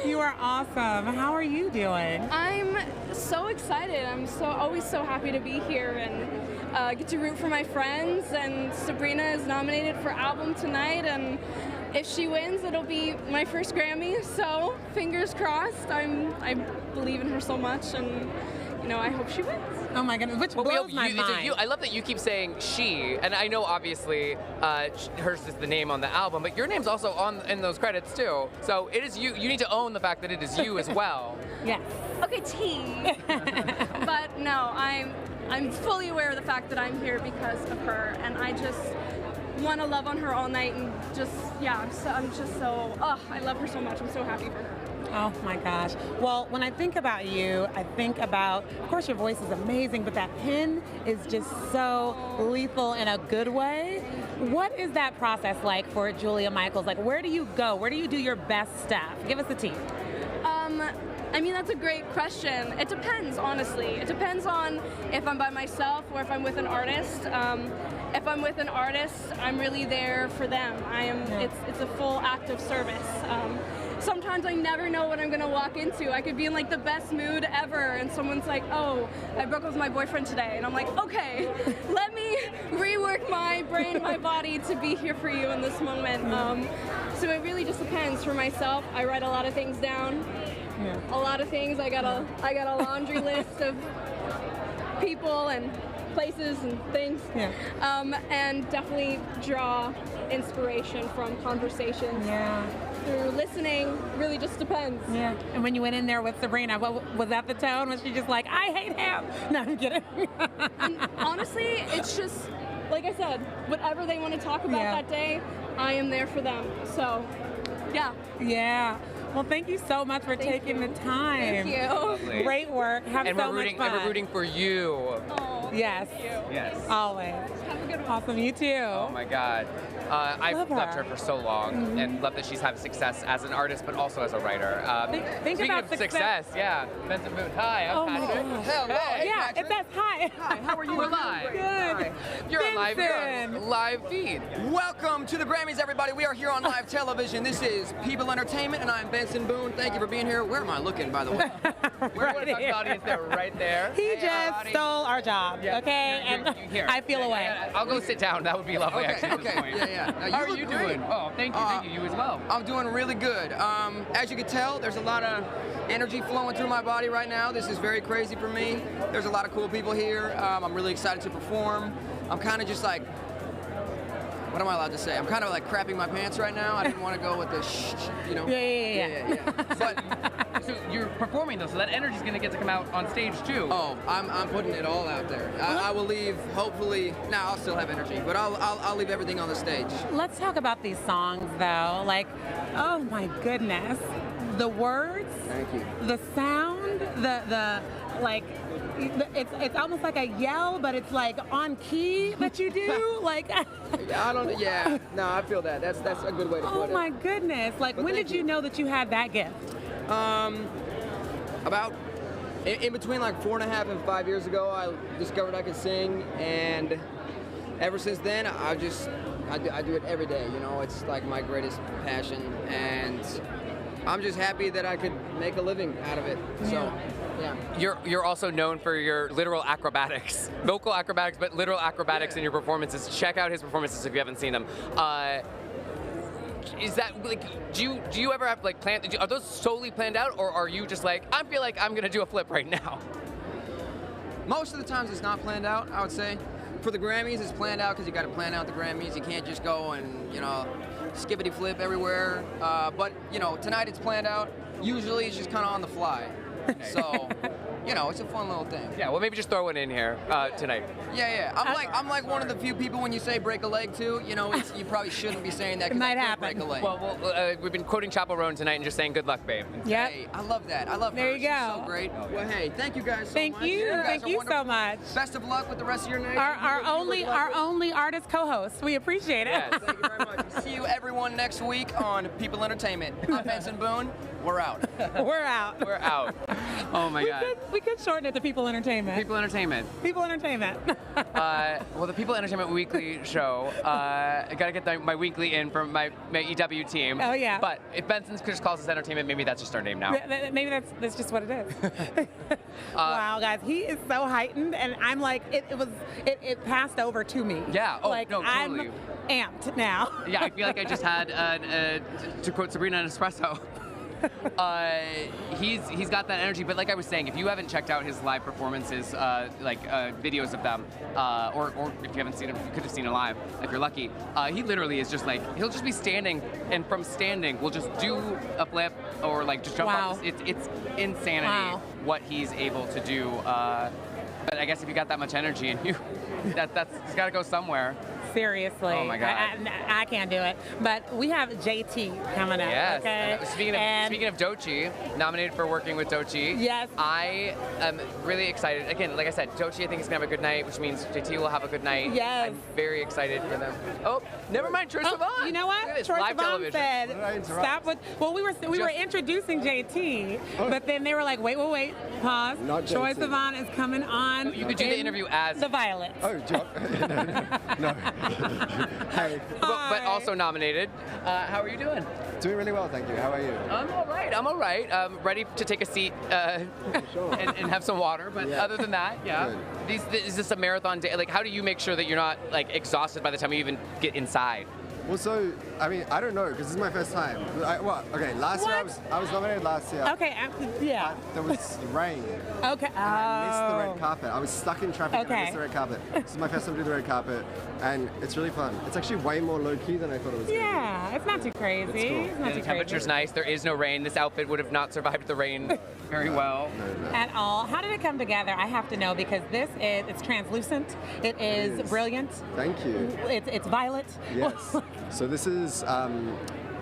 You are awesome. How are you doing? I'm so excited. I'm always so happy to be here and get to root for my friends. And Sabrina is nominated for album tonight, and if she wins, it'll be my first Grammy. So fingers crossed. I believe in her so much, and I hope she wins. Oh my goodness, which blows my mind. I love that you keep saying she, and I know obviously hers is the name on the album, but your name's also in those credits too. So it is you. You need to own the fact that it is you as well. Yes. Okay, T. But no, I'm fully aware of the fact that I'm here because of her, and I just want to love on her all night and I love her so much. I'm so happy for her. Oh my gosh. Well, when I think about you, I think about, of course your voice is amazing, but that pen is just so lethal in a good way. What is that process like for Julia Michaels? Like, where do you go? Where do you do your best stuff? Give us the tea. I mean, that's a great question. It depends, honestly. It depends on if I'm by myself or if I'm with an artist. If I'm with an artist, I'm really there for them. It's a full act of service. Sometimes I never know what I'm gonna walk into. I could be in like the best mood ever, and someone's like, "Oh, I broke up with my boyfriend today," and I'm like, "Okay, let me rework my brain, my body to be here for you in this moment." So it really just depends. For myself, I write a lot of things down. A lot of things. I got a laundry list of people and places and things. And definitely draw inspiration from conversations. Through listening, really just depends. Yeah. And when you went in there with Sabrina, what was that the tone? Was she just like, I hate him? No, I'm kidding. And honestly, it's just, like I said, whatever they want to talk about that day, I am there for them. So, yeah. Yeah. Well, thank you so much for taking the time. Thank you. Lovely. Great work. Have so much fun. And we're rooting for you. Oh, yes. thank you. Yes. Always. Have a good one. Awesome. You too. Oh my God. I've loved her for so long, and love that she's had success as an artist, but also as a writer. Think Speaking about of success, Benson Boone. Hi, I'm Patrick. Hello. Hey, Yeah, Patrick. it's that. Hi. Hi, how are you? We're live. Good. You're on Benson. live feed. Welcome to the Grammys, everybody. We are here on live television. This is People Entertainment, and I'm Benson Boone. Thank you for being here. Where am I looking, by the way? We're going to talk to the audience there, right there. He just stole our job, okay? And I feel away. I'll go sit down. That would be lovely, actually, at this point. Yeah. Now, How are you doing? Oh, thank you. You as well. I'm doing really good. As you can tell, there's a lot of energy flowing through my body right now. This is very crazy for me. There's a lot of cool people here. I'm really excited to perform. I'm kind of just like, what am I allowed to say? I'm kind of like crapping my pants right now. I didn't want to go with the Yeah. But so you're performing though, so that energy's going to get to come out on stage too. Oh, I'm putting it all out there. I will leave, hopefully, I'll still have energy, but I'll leave everything on the stage. Let's talk about these songs though. Like, oh my goodness. the words, Thank you. the sound, the like, it's almost like a yell, but it's like on key that you do. Like, I don't. Yeah. No, I feel that. That's a good way to oh put it. my goodness! Like, But when thank did you know that you had that gift? About in between like 4.5 and 5 years ago, I discovered I could sing, and ever since then, I do it every day. You know, it's like my greatest passion, and I'm just happy that I could make a living out of it. So, yeah. You're also known for your literal acrobatics, vocal acrobatics, but literal acrobatics in your performances. Check out his performances if you haven't seen them. Is that like, do you ever have like are those solely planned out, or are you just like, I feel like I'm gonna do a flip right now? Most of the times it's not planned out, I would say. For the Grammys, it's planned out because you got to plan out the Grammys. You can't just go and, you know, skippity flip everywhere. But, you know, tonight it's planned out. Usually it's just kind of on the fly. So, you know, it's a fun little thing. Yeah, well, maybe just throw one in here tonight. Yeah. I'm like one of the few people when you say break a leg too. You know, you probably shouldn't be saying that. It might I happen. Break a leg. Well, we've been quoting Chappell Roan tonight and just saying good luck, babe. Yeah. Hey, I love that. I love her. There you go. She's so great. Well, hey, thank you guys so Thank much. you. guys Thank are you wonderful. so much. Best of luck with the rest of your night. Our only artist co-host. We appreciate it. Yes, thank you very much. See you everyone next week on People Entertainment. I'm Benson Boone. We're out. We're out. We're out. Oh my God. We could shorten it to People Entertainment. People Entertainment. People Entertainment. Well, the People Entertainment Weekly show, I gotta get my weekly in from my EW team. Oh, yeah. But if Benson just calls us entertainment, maybe that's just our name now. Maybe that's just what it is. Wow, guys, he is so heightened, and I'm like, it passed over to me. Yeah. Oh, like, no, totally. I'm amped now. Yeah, I feel like I just had, to quote Sabrina, an espresso. He's got that energy, but like I was saying, if you haven't checked out his live performances, videos of them, or if you haven't seen him, you could have seen it live if you're lucky. He literally is just like, he'll just be standing, and from standing, we'll just do a flip or like just jump off. It's insanity what he's able to do. But I guess if you got that much energy in you, that's it's got to go somewhere. Seriously. Oh my God. I can't do it. But we have JT coming up. Yes. Okay? Speaking of Doechii, nominated for working with Doechii. Yes. I am really excited. Again, like I said, Doechii I think is gonna have a good night, which means JT will have a good night. Yes. I'm very excited for them. Oh, never mind, Troye Sivan. You know what? Troye Sivan said, stop with. Well, we were introducing JT, but then they were like, wait, pause. Not Troye JT. Sivan is coming on. You could do the interview as the Violets. Oh, no. Hey. But also nominated. How are you doing? Doing really well, thank you. How are you? I'm all right. Ready to take a seat and have some water. But other than that, yeah. Is this a marathon day? Like, how do you make sure that you're not like exhausted by the time you even get inside? Well, so, I mean, I don't know, because this is my first time. Last year I was nominated last year. Okay, yeah. There was rain. Okay. And I missed the red carpet. I was stuck in traffic and I missed the red carpet. This is my first time to do the red carpet, and it's really fun. It's actually way more low-key than I thought it was going to be. Yeah, it's not too crazy. It's cool. It's not The too temperature's nice. There is no rain. This outfit would have not survived the rain very well. No. At all. How did it come together? I have to know, because it's translucent. It is brilliant. Thank you. It's violet. Yes. So this is,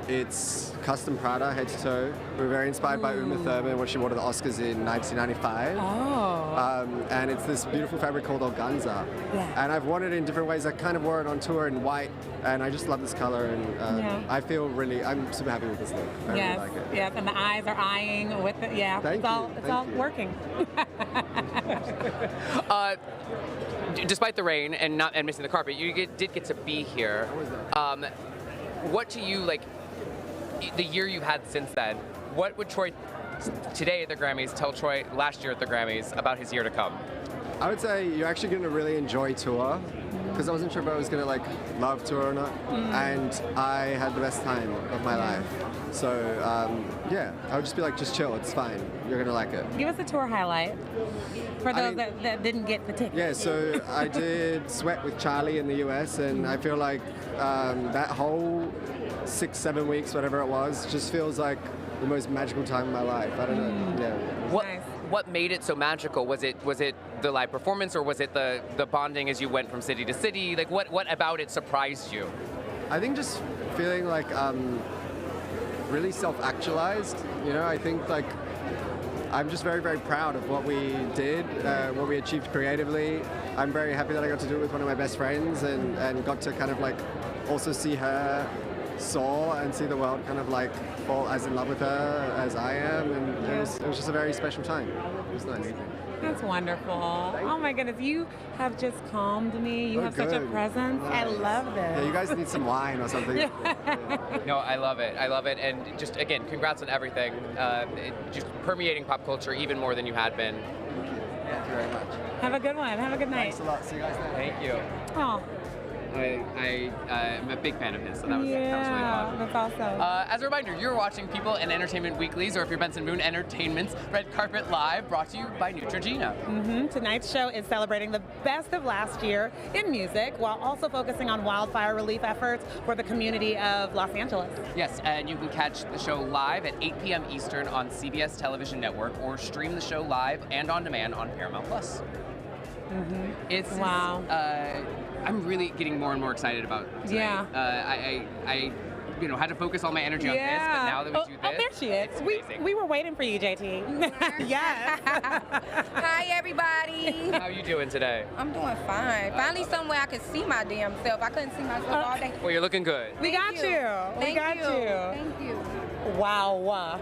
it's custom Prada head to toe. We're very inspired by Uma Thurman when she won the Oscars in 1995. Oh. And it's this beautiful fabric called organza. Yeah. And I've worn it in different ways. I kind of wore it on tour in white, and I just love this color. And I'm super happy with this look. I really like it. Yes, and the eyes are eyeing with it. Yeah, Thank you. It's all working. Despite the rain and missing the carpet, you did get to be here. What to you, like, the year you've had since then, what would Troye today at the Grammys tell Troye last year at the Grammys about his year to come? I would say you're actually going to really enjoy tour, because I wasn't sure if I was going to like love tour or not, and I had the best time of my life. So I would just be like, just chill, it's fine, you're going to like it. Give us a tour highlight for those that didn't get the ticket. Yeah, so I did Sweat with Charlie in the US, and I feel like that whole 6-7 weeks, whatever it was, just feels like the most magical time of my life. I don't know. Yeah. What made it so magical? Was it the live performance, or was it the bonding as you went from city to city? Like, what about it surprised you? I think just feeling like really self-actualized. You know, I think like I'm just very, very proud of what we did, what we achieved creatively. I'm very happy that I got to do it with one of my best friends and got to kind of like also see her soar and see the world kind of like fall as in love with her as I am. And it was just a very special time. It was nice. That's wonderful. Oh my goodness, you have just calmed me. You have such a presence. I love this. Yeah, you guys need some wine or something. No, I love it. I love it. And just, again, congrats on everything. Just permeating pop culture even more than you had been. Thank you very much. Have a good one. Have a good night. Thanks a lot. See you guys later. Thank you. Oh. I'm a big fan of his, so that was really fun. That's awesome. As a reminder, you're watching People and Entertainment Weeklies, or if you're Benson Boone Entertainment's Red Carpet Live, brought to you by Neutrogena. Tonight's show is celebrating the best of last year in music, while also focusing on wildfire relief efforts for the community of Los Angeles. Yes, and you can catch the show live at 8 p.m. Eastern on CBS Television Network, or stream the show live and on demand on Paramount+. It's wow. I'm really getting more and more excited about tonight. Yeah. I had to focus all my energy on this, but now that we do this, oh, there she is. We were waiting for you, JT. Yes. Hi, everybody. How are you doing today? I'm doing fine. Finally, somewhere I can see my damn self. I couldn't see myself all day. Well, you're looking good. We got you. Thank we got you. you. Thank you. Wow.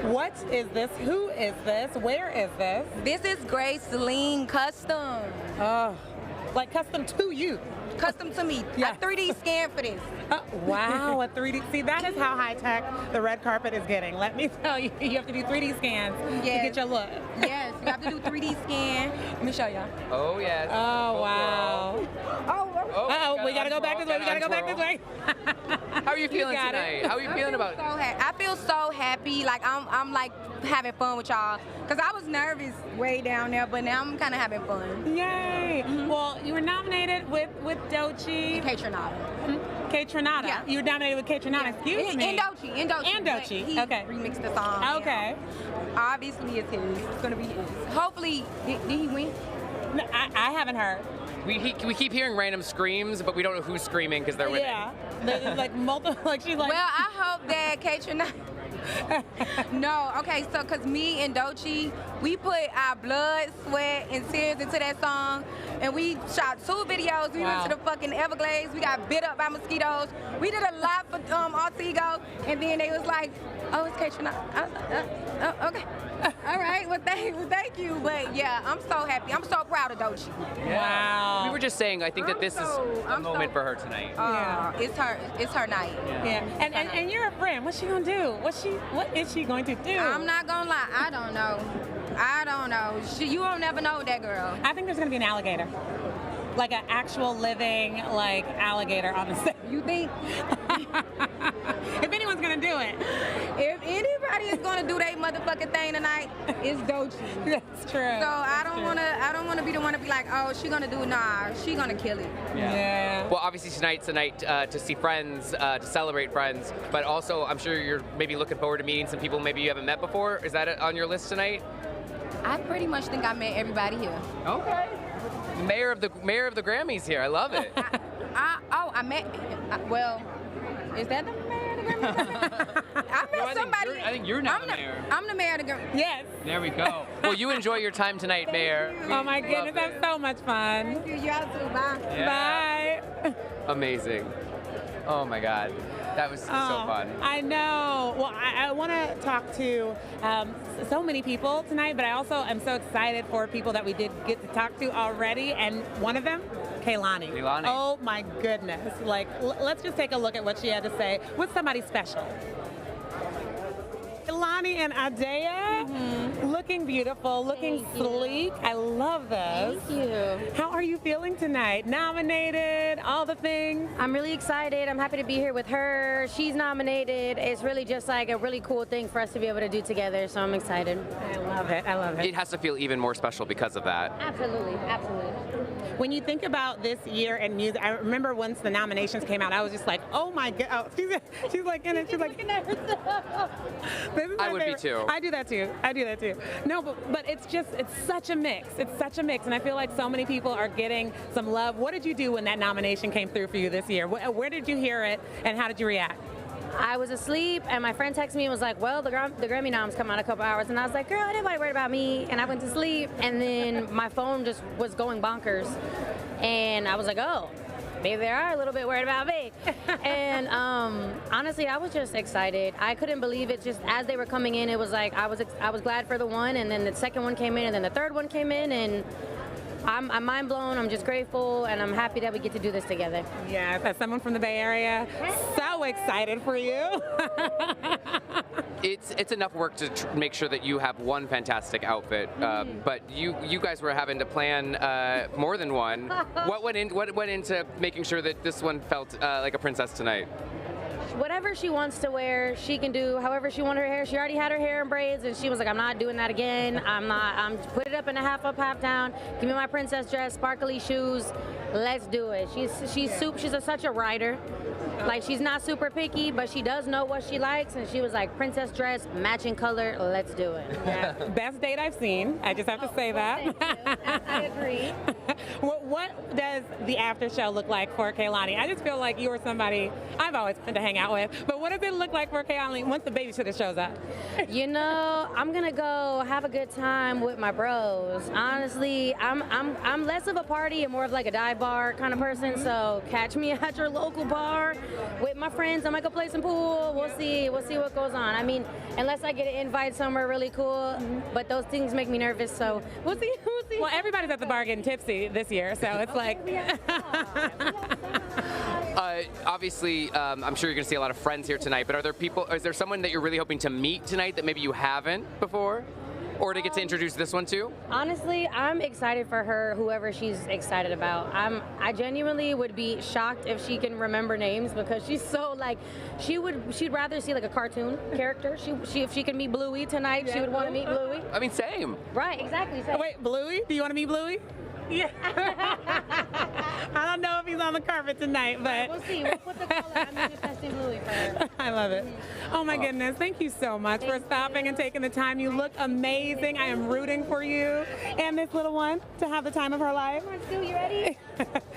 What is this? Who is this? Where is this? This is Grace Celine Custom. Oh, like custom to you. Custom to me. Yeah. I 3D scan for this. Wow, a 3D. See, that is how high tech the red carpet is getting. Let me tell you, you have to do 3D scans to get your look. Yes, you have to do 3D scan. Let me show y'all. Oh, yes. Oh, wow. Oh, we gotta go back this way. We gotta go back this way. How are you feeling tonight? How are you feeling about it? I feel so happy. Like I'm like having fun with y'all. Cause I was nervous way down there, but now I'm kind of having fun. Yay! Well, you were nominated with Doechii. K Tronada. K Tronada. Yeah. You were nominated with K Tronada. Excuse me. And Doechii. And Doechii. He okay. remixed the song. Okay. Yeah. Obviously, it's his. It's gonna be his. Hopefully, did he win? No, I haven't heard. We keep hearing random screams, but we don't know who's screaming because they're winning. Yeah. There's like multiple. Like she's like. Well, I hope that K Tronada. No, okay, so because me and Doechii, we put our blood, sweat, and tears into that song, and we shot 2 videos. We went to the fucking Everglades. We got bit up by mosquitoes. We did a lot for Artigo, and then they was like, "Oh, it's K Tronada." Okay. All right. Well, thank you. But yeah, I'm so happy. I'm so proud of Doechii. Yeah. Wow. We were just saying, I think that this is a moment for her tonight. Yeah. It's her night. Yeah. And you're a friend. What's she gonna do? What is she going to do? I'm not gonna lie. I don't know. You won't never know that girl. I think there's gonna be an alligator. Like an actual living like alligator on the set. You think? If anyone's gonna do it. If anybody is gonna do their motherfucking thing tonight, it's Doechii. That's true. So I don't wanna be the one to be like, oh, she gonna do it. Nah, she gonna kill it. Yeah. Well, obviously tonight's the night to see friends, to celebrate friends, but also I'm sure you're maybe looking forward to meeting some people maybe you haven't met before. Is that on your list tonight? I pretty much think I met everybody here. Okay. Mayor of the Grammys here. I love it. I met. Well, is that the mayor of the Grammys? I met somebody. I think you're not the mayor. I'm the mayor of the Grammys. Yes. There we go. Well, you enjoy your time tonight, Mayor. Oh my goodness, that's so much fun. Thank you. Y'all too. Bye. Yeah. Bye. Amazing. Oh my God. That was so fun. I know. Well, I want to talk to so many people tonight, but I also am so excited for people that we did get to talk to already, and one of them, Kehlani. Oh my goodness. Like, let's just take a look at what she had to say with somebody special. Kehlani and Adea, looking beautiful, looking sleek. I love this. Thank you. How are you feeling tonight? Nominated, all the things? I'm really excited. I'm happy to be here with her. She's nominated. It's really just like a really cool thing for us to be able to do together, so I'm excited. I love it. I love it. It has to feel even more special because of that. Absolutely. Absolutely. When you think about this year in music, I remember once the nominations came out, I was just like, oh my God. Oh, she's like in it. She's like, I would be too. I do that too. No, but it's such a mix. It's such a mix. And I feel like so many people are getting some love. What did you do when that nomination came through for you this year? Where did you hear it and how did you react? I was asleep, and my friend texted me and was like, well, the Grammy noms come out in a couple hours. And I was like, girl, anybody worried about me? And I went to sleep, and then my phone just was going bonkers. And I was like, oh, maybe they are a little bit worried about me. And honestly, I was just excited. I couldn't believe it. Just as they were coming in, it was like I was glad for the one, and then the second one came in, and then the third one came in, and I'm mind blown. I'm just grateful, and I'm happy that we get to do this together. Yes, as someone from the Bay Area, so excited for you. It's enough work to make sure that you have one fantastic outfit, but you guys were having to plan more than one. What went into making sure that this one felt like a princess tonight? Whatever she wants to wear, she can do however she wants her hair. She already had her hair in braids, and she was like, I'm not doing that again. I'm put it up in a half up, half down. Give me my princess dress, sparkly shoes. Let's do it. She's such a rider. Like, she's not super picky, but she does know what she likes, and she was like, princess dress, matching color, let's do it. Yeah. Best date I've seen. I just have to say that. I agree. What does the after show look like for Kehlani? I just feel like you are somebody I've always fun to hang out with, but what does it look like for Kehlani once the babysitter shows up? You know, I'm gonna go have a good time with my bros. Honestly, I'm less of a party and more of like a dive bar kind of person, so catch me at your local bar with my friends. I might go play some pool. We'll see what goes on. I mean, unless I get an invite somewhere really cool, but those things make me nervous, so we'll see. Well, everybody's at the bar getting tipsy this year, so it's like... Obviously, I'm sure you're going to see a lot of friends here tonight, but is there someone that you're really hoping to meet tonight that maybe you haven't before? Or to get to introduce this one too? Honestly, I'm excited for her, whoever she's excited about. I genuinely would be shocked if she can remember names, because she's so like, she'd rather see like a cartoon character. If she can meet Bluey tonight, she would want to meet Bluey. I mean, same. Right, exactly. Same. Oh, wait, Bluey? Do you want to meet Bluey? Yeah. I don't know if he's on the carpet tonight, but... We'll see. We'll put the color. I'm manifesting Bluey for her. I love it. Oh my goodness. Thank you so much for stopping and taking the time. You look amazing. I am rooting for you and this little one to have the time of her life. Come on, Stu, you ready?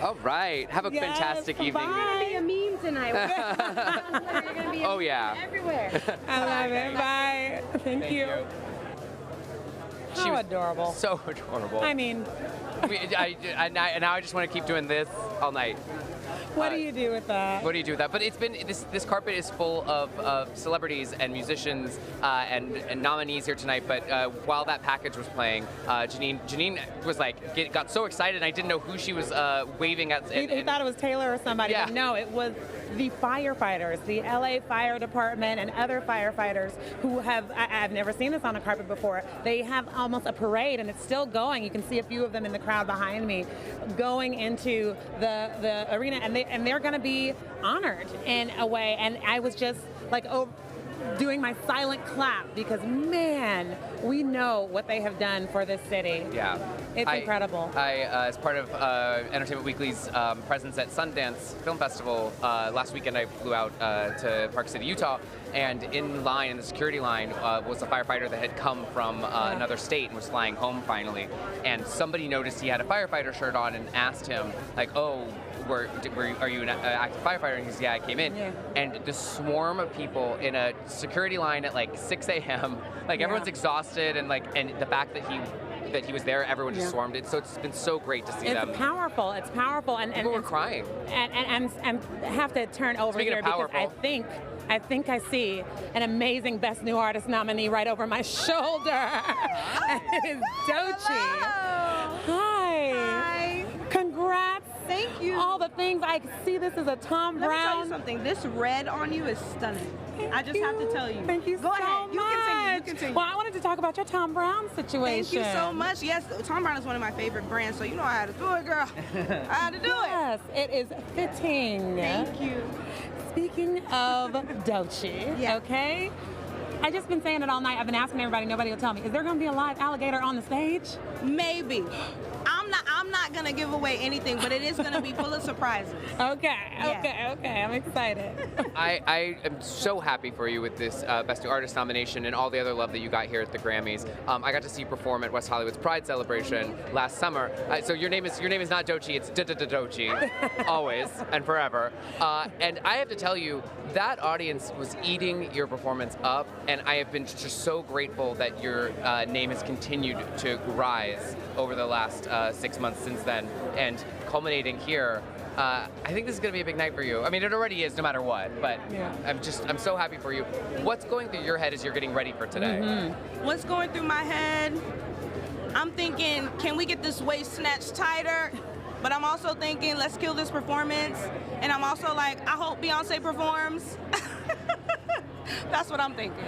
All right. Have a fantastic evening. Bye. You're going to be a meme tonight. You're going to be everywhere. I love it. Bye. Thank you. How adorable. So adorable. I mean... now I just want to keep doing this all night. What do you do with that? What do you do with that? But it's been this carpet is full of celebrities and musicians and nominees here tonight. But while that package was playing, Janine was like got so excited, and I didn't know who she was waving at. He thought it was Taylor or somebody. Yeah. But no, it was the firefighters, the LA Fire Department, and other firefighters who I've never seen this on a carpet before. They have almost a parade, and it's still going. You can see a few of them in the crowd behind me, going into the arena, and they're going to be honored in a way. And I was just like doing my silent clap, because man, we know what they have done for this city. Yeah. It's incredible. As part of Entertainment Weekly's presence at Sundance Film Festival, last weekend I flew out to Park City, Utah, and in the security line, was a firefighter that had come from another state and was flying home finally. And somebody noticed he had a firefighter shirt on and asked him, like, oh, are you an active firefighter? And he said, yeah, I came in. Yeah. And the swarm of people in a security line at like 6 a.m., like everyone's exhausted, and the fact that he was there, everyone just swarmed it. So it's been so great to see them. It's powerful. It's powerful. And people were crying. And have to turn over Speaking here of powerful, because I think I see an amazing Best New Artist nominee right over my shoulder. It is Doechii. Hi. Congrats. Thank you. All the things. I see this as a Tom Brown. Let me tell you something. This red on you is stunning. I just have to tell you. Thank you Go ahead. You continue. Well, I wanted to talk about your Tom Brown situation. Thank you so much. Yes, Tom Brown is one of my favorite brands, so you know I had to do it, girl. I had to do it. Yes, it is fitting. Thank you. Speaking of Doechii, okay? I've just been saying it all night. I've been asking everybody. Nobody will tell me. Is there going to be a live alligator on the stage? Maybe. I'm I'm not gonna give away anything, but it is gonna be full of surprises. Okay, Yeah. okay, I'm excited. I am so happy for you with this Best New Artist nomination and all the other love that you got here at the Grammys. I got to see you perform at West Hollywood's Pride Celebration last summer. So your name is not Doechii, it's Doechii, always and forever. And I have to tell you, that audience was eating your performance up, and I have been just so grateful that your name has continued to rise over the last 6 months since then, and culminating here. I think this is going to be a big night for you. I mean, it already is, no matter what. But Yeah. I'm so happy for you. What's going through your head as you're getting ready for today? What's going through my head? I'm thinking, can we get this waist snatched tighter? But I'm also thinking, let's kill this performance. And I'm also like, I hope Beyonce performs. That's what I'm thinking.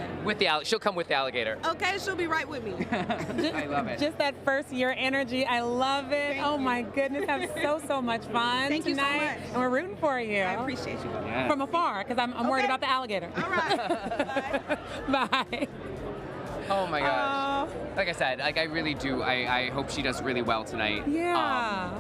She'll come with the alligator. Okay, she'll be right with me. I love it. Just that first year energy, I love it. Oh my goodness, have so much fun Thank you so tonight. much. And we're rooting for you. I appreciate you. Yeah. From afar, because I'm worried about the alligator. All right. Bye. Oh my gosh. Like I said, I really do. I hope she does really well tonight. Yeah.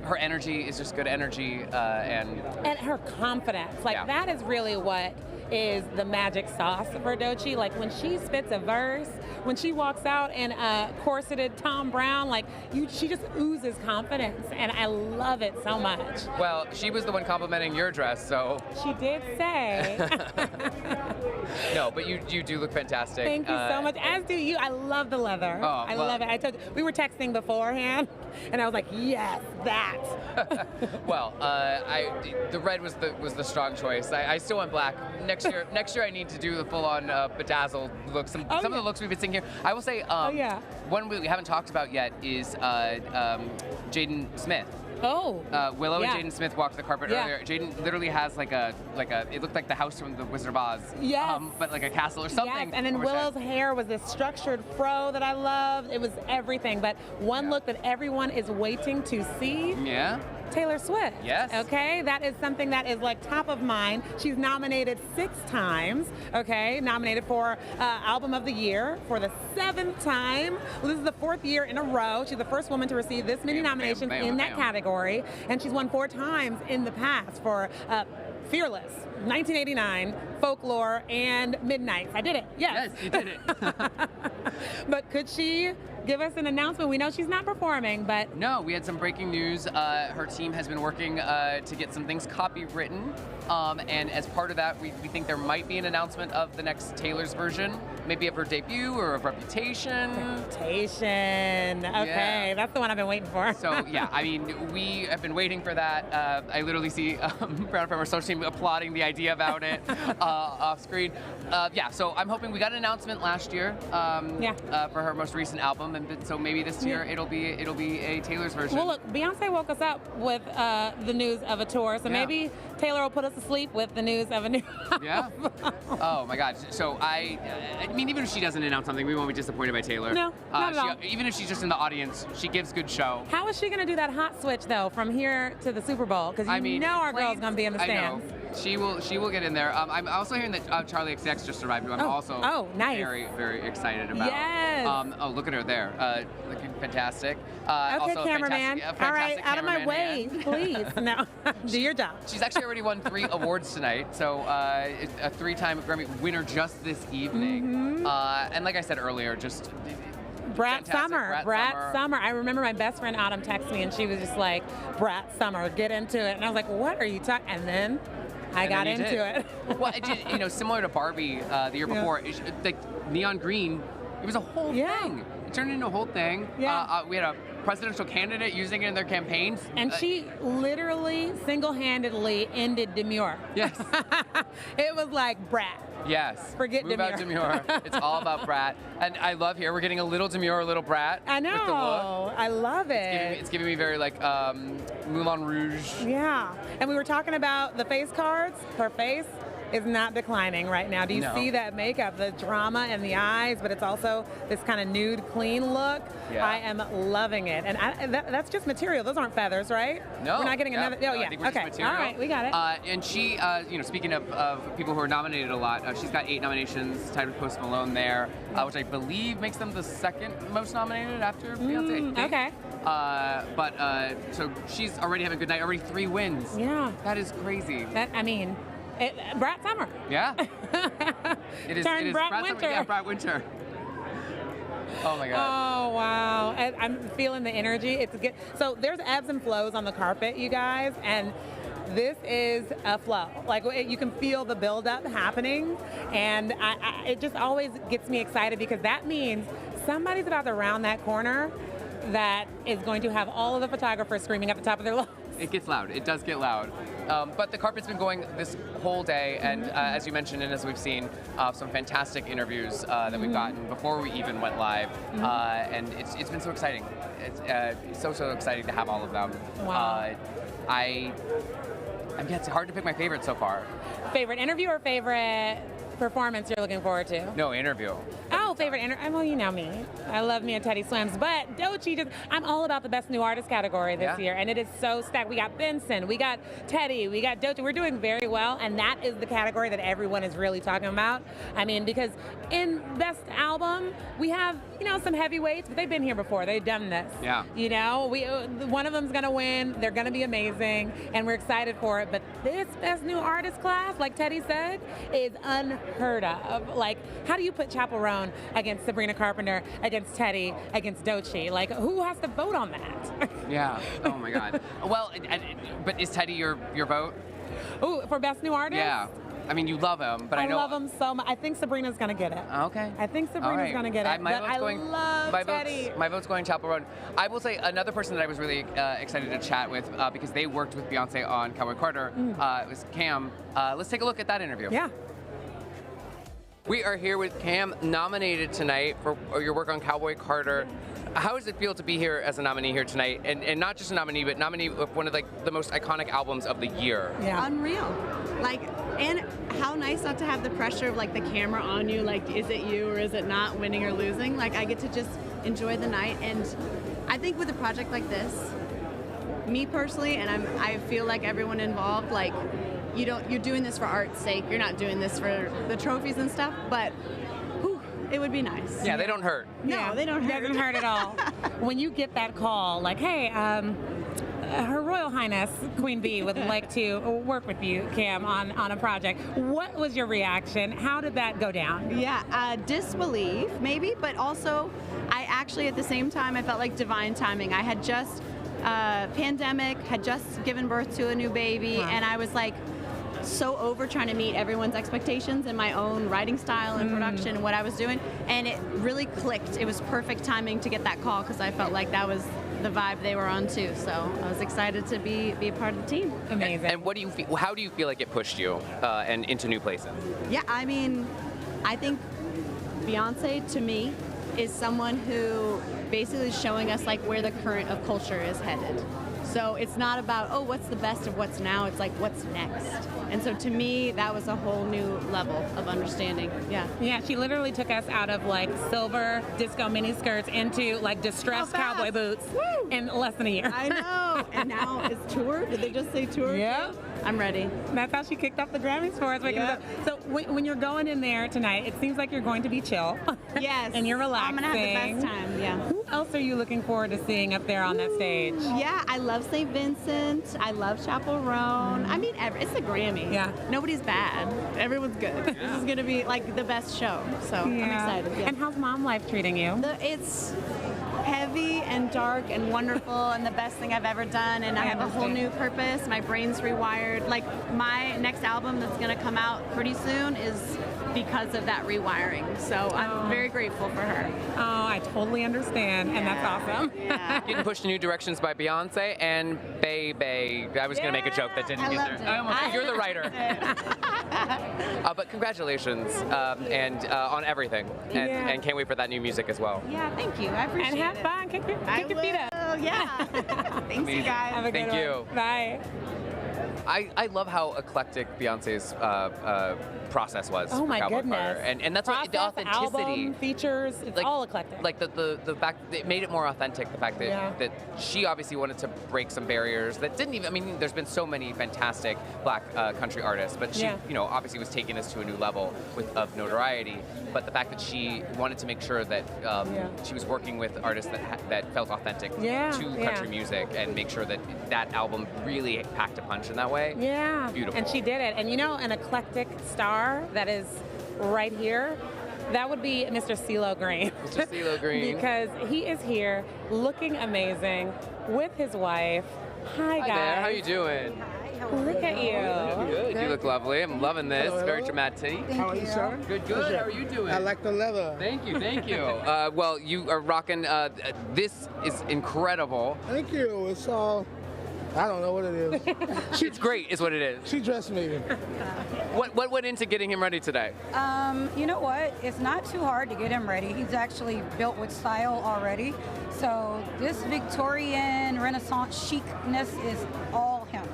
Her energy is just good energy, and her confidence. Like, Yeah. that is really what is the magic sauce for Doechii. Like, when she spits a verse, when she walks out in a corseted Tom Brown, like, she just oozes confidence, and I love it so much. well, she was the one complimenting your dress, so She did say. no, but you do look fantastic. Thank you so much. As do you. I love the leather. Oh, I well- love it. I told you, we were texting beforehand, and I was like, yes, that. Well, the red was the strong choice. I still want black. Next year I need to do the full-on bedazzled look. Some of the looks we've been seeing here. I will say, one we haven't talked about yet is Jaden Smith. Oh. Willow yeah. and Jaden Smith walked the carpet Yeah. earlier. Jaden literally has like a it looked like the house from the Wizard of Oz. Yes. But like a castle or something. Yes, and then over his head. Willow's hair was this structured fro that I loved. It was everything. But one look that everyone is waiting to see. Yeah. Taylor Swift. Yes. Okay, that is something that is like top of mind. She's nominated 6 times. Okay, nominated for Album of the Year for the 7th time. Well, this is the 4th year in a row. She's the first woman to receive this many nominations in that category, and she's won 4 times in the past for Fearless, 1989, Folklore, and Midnights. I did it. Yes. Yes, you did it. But could she give us an announcement? We know she's not performing, but No, we had some breaking news. Her team has been working to get some things copywritten, and as part of that, we think there might be an announcement of the next Taylor's version, maybe of her debut or of Reputation. Reputation. Okay, that's the one I've been waiting for. So yeah, I mean, we have been waiting for that. I literally see Brown from our social team applauding the idea about it off screen. Yeah, so I'm hoping we got an announcement last year for her most recent album, and so maybe this year it'll be a Taylor's version. Well, look, Beyonce woke us up with the news of a tour, so maybe Taylor will put us to sleep with the news of a new Yeah. Oh my God. So I mean, even if she doesn't announce something, we won't be disappointed by Taylor. No, not at all. Even if she's just in the audience, she gives good show. How is she going to do that hot switch, though, from here to the Super Bowl? Because know our girl's going to be in the stands. I know. She will get in there. I'm also hearing that Charlie XX just arrived, who I'm also nice. very excited about. Yes. Oh, look at her there. Looking fantastic. Okay, also cameraman. All right, out of my way, please. No, do your job. She's actually already won 3 awards tonight, so a 3-time Grammy winner just this evening. And like I said earlier, just Brat fantastic. Brat Summer. I remember my best friend Autumn texted me, and she was just like, Brat Summer, get into it. And I was like, what are you talking? And then I got into it. Well, it did, similar to Barbie the year before, like neon green, it was a whole thing. It turned into a whole thing. Yeah. We had a presidential candidate using it in their campaigns. And she literally single-handedly ended demure. Yes. It was like Brat. Yes. Forget Move out demure. It's all about Brat. And I love here, we're getting a little demure, a little Brat. I know. With the look. I love it. It's giving me very like Moulin Rouge. Yeah. And we were talking about the face cards. Her face is not declining right now. Do you see that makeup, the drama in the eyes, but it's also this kind of nude, clean look? Yeah. I am loving it. And that's just material. Those aren't feathers, right? No. We're not getting another. Oh, No, yeah. I think we're Okay. just material. All right. We got it. And she, speaking of people who are nominated a lot, she's got 8 nominations, tied with Post Malone there, which I believe makes them the 2nd most nominated after Beyonce. Okay. So she's already having a good night. Already 3 wins. Yeah. That is crazy. Brat Summer. Yeah. It is. Turned It is Brat Winter. Yeah, Brat Winter. Oh my God. Oh wow! I'm feeling the energy. It's good. So there's ebbs and flows on the carpet, you guys, and this is a flow. Like you can feel the buildup happening, and it just always gets me excited because that means somebody's about to round that corner that is going to have all of the photographers screaming at the top of their lungs. It gets loud. It does get loud. But the carpet's been going this whole day, and as you mentioned, and as we've seen, some fantastic interviews that we've gotten before we even went live, and it's been so exciting. It's so exciting to have all of them. Wow. It's hard to pick my favorite so far. Favorite interview or favorite performance you're looking forward to? No, interview. Oh, favorite interview. Well, you know me. I love me a Teddy Swims, but Doechii I'm all about the best new artist category this year, and it is so stacked. We got Benson, we got Teddy, we got Doechii. We're doing very well, and that is the category that everyone is really talking about. I mean, because in best album, we have, some heavyweights, but they've been here before. They've done this. Yeah. One of them's gonna win. They're gonna be amazing, and we're excited for it. But this best new artist class, like Teddy said, is unheard of. Like, how do you put Chappell Roan against Sabrina Carpenter, against Teddy, against Doechii? Like, who has to vote on that? Yeah. Oh my God. Well, but is Teddy your vote? Ooh, for best new artist? Yeah. I mean, you love him, but I know. I love him so much. I think Sabrina's gonna get it. Okay. I think Sabrina's gonna get it. Love Teddy. My vote's going Chappell Roan. I will say another person that I was really excited to chat with because they worked with Beyonce on Cowboy Carter was Cam. Let's take a look at that interview. Yeah. We are here with Cam, nominated tonight for your work on Cowboy Carter. How does it feel to be here as a nominee here tonight, and not just a nominee, but nominee of one of the most iconic albums of the year? Yeah. Unreal. And how nice not to have the pressure of the camera on you, is it you or is it not, winning or losing? I get to just enjoy the night, and I think with a project like this, me personally, and I feel like everyone involved, you're doing this for art's sake. You're not doing this for the trophies and stuff, but it would be nice. Yeah, they don't hurt. No, they don't hurt. Doesn't hurt at all. When you get that call, hey, Her Royal Highness Queen Bee would like to work with you, Cam, on a project. What was your reaction? How did that go down? Yeah, disbelief maybe, but also I actually at the same time I felt like divine timing. I had just pandemic, had just given birth to a new baby, and I was so over trying to meet everyone's expectations in my own writing style and production and what I was doing, and it really clicked. It was perfect timing to get that call because I felt like that was the vibe they were on too. So I was excited to be a part of the team. Amazing. And what do you feel? How do you feel like it pushed you and into new places? Yeah, I mean, I think Beyonce to me is someone who basically is showing us where the current of culture is headed. So it's not about, what's the best of what's now, it's what's next. And so to me, that was a whole new level of understanding. Yeah. Yeah, she literally took us out of silver disco mini skirts into distressed cowboy boots in less than a year. I know. And now it's tour. Did they just say tour? Yeah. I'm ready. That's how she kicked off the Grammys for us. Yep. So when you're going in there tonight, it seems like you're going to be chill. Yes. And you're relaxing. I'm going to have the best time, yeah. Who else are you looking forward to seeing up there on that stage? Yeah, I love St. Vincent. I love Chappell Roan. I mean, it's a Grammy. Yeah. Nobody's bad. Everyone's good. Yeah. This is going to be the best show. So I'm excited. Yeah. And how's mom life treating you? It's heavy and dark and wonderful and the best thing I've ever done, and I have a whole new purpose. My brain's rewired. My next album that's going to come out pretty soon is because of that rewiring. So I'm very grateful for her. Oh, I totally understand, and that's awesome. Yeah. Getting pushed in new directions by Beyonce and Baby. I was going to make a joke that didn't get there. You're the writer. But congratulations and on everything, and can't wait for that new music as well. Yeah, thank you. I appreciate it. And have fun. Kick your feet up. Yeah. Thanks, you guys. Have a good one. Thank you. Bye. I love how eclectic Beyonce's process was. Oh for my Cowboy goodness. Carter. And that's what the Process, authenticity. album, features, it's all eclectic. Like the fact it made it more authentic. The fact that that she obviously wanted to break some barriers that didn't even. I mean, there's been so many fantastic Black country artists, but she, obviously was taking this to a new level of notoriety. But the fact that she wanted to make sure that she was working with artists that felt authentic to country music and make sure that that album really packed a punch in that way. Yeah. Beautiful. And she did it. And an eclectic star that is right here, that would be Mr. CeeLo Green. Mr. CeeLo Green. Because he is here looking amazing with his wife. Hi, guys. Hi there. How you doing? Look at you. Good. You look lovely. I'm loving this. Hello. Very dramatic. How are you, sir? Good. How are you doing? I like the leather. Thank you. Well, you are rocking. This is incredible. Thank you. It's all. I don't know what it is. It's great, is what it is. She dressed me. What went into getting him ready today? You know what? It's not too hard to get him ready. He's actually built with style already. So this Victorian Renaissance chicness is all him.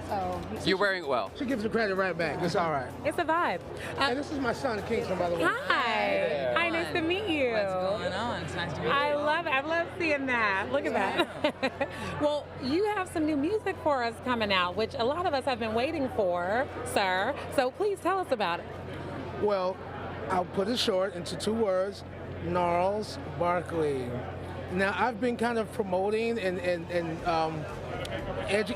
So you're wearing it well. She gives the credit right back. It's all right. It's a vibe. And this is my son, Kingston, by the way. Hi. Hi, nice to meet you. What's going on? It's nice to meet you. I love it. I love seeing that. Look at that. Well, you have some new music for us coming out, which a lot of us have been waiting for, sir. So please tell us about it. Well, I'll put it short into 2 words: Gnarls Barkley. Now, I've been kind of promoting and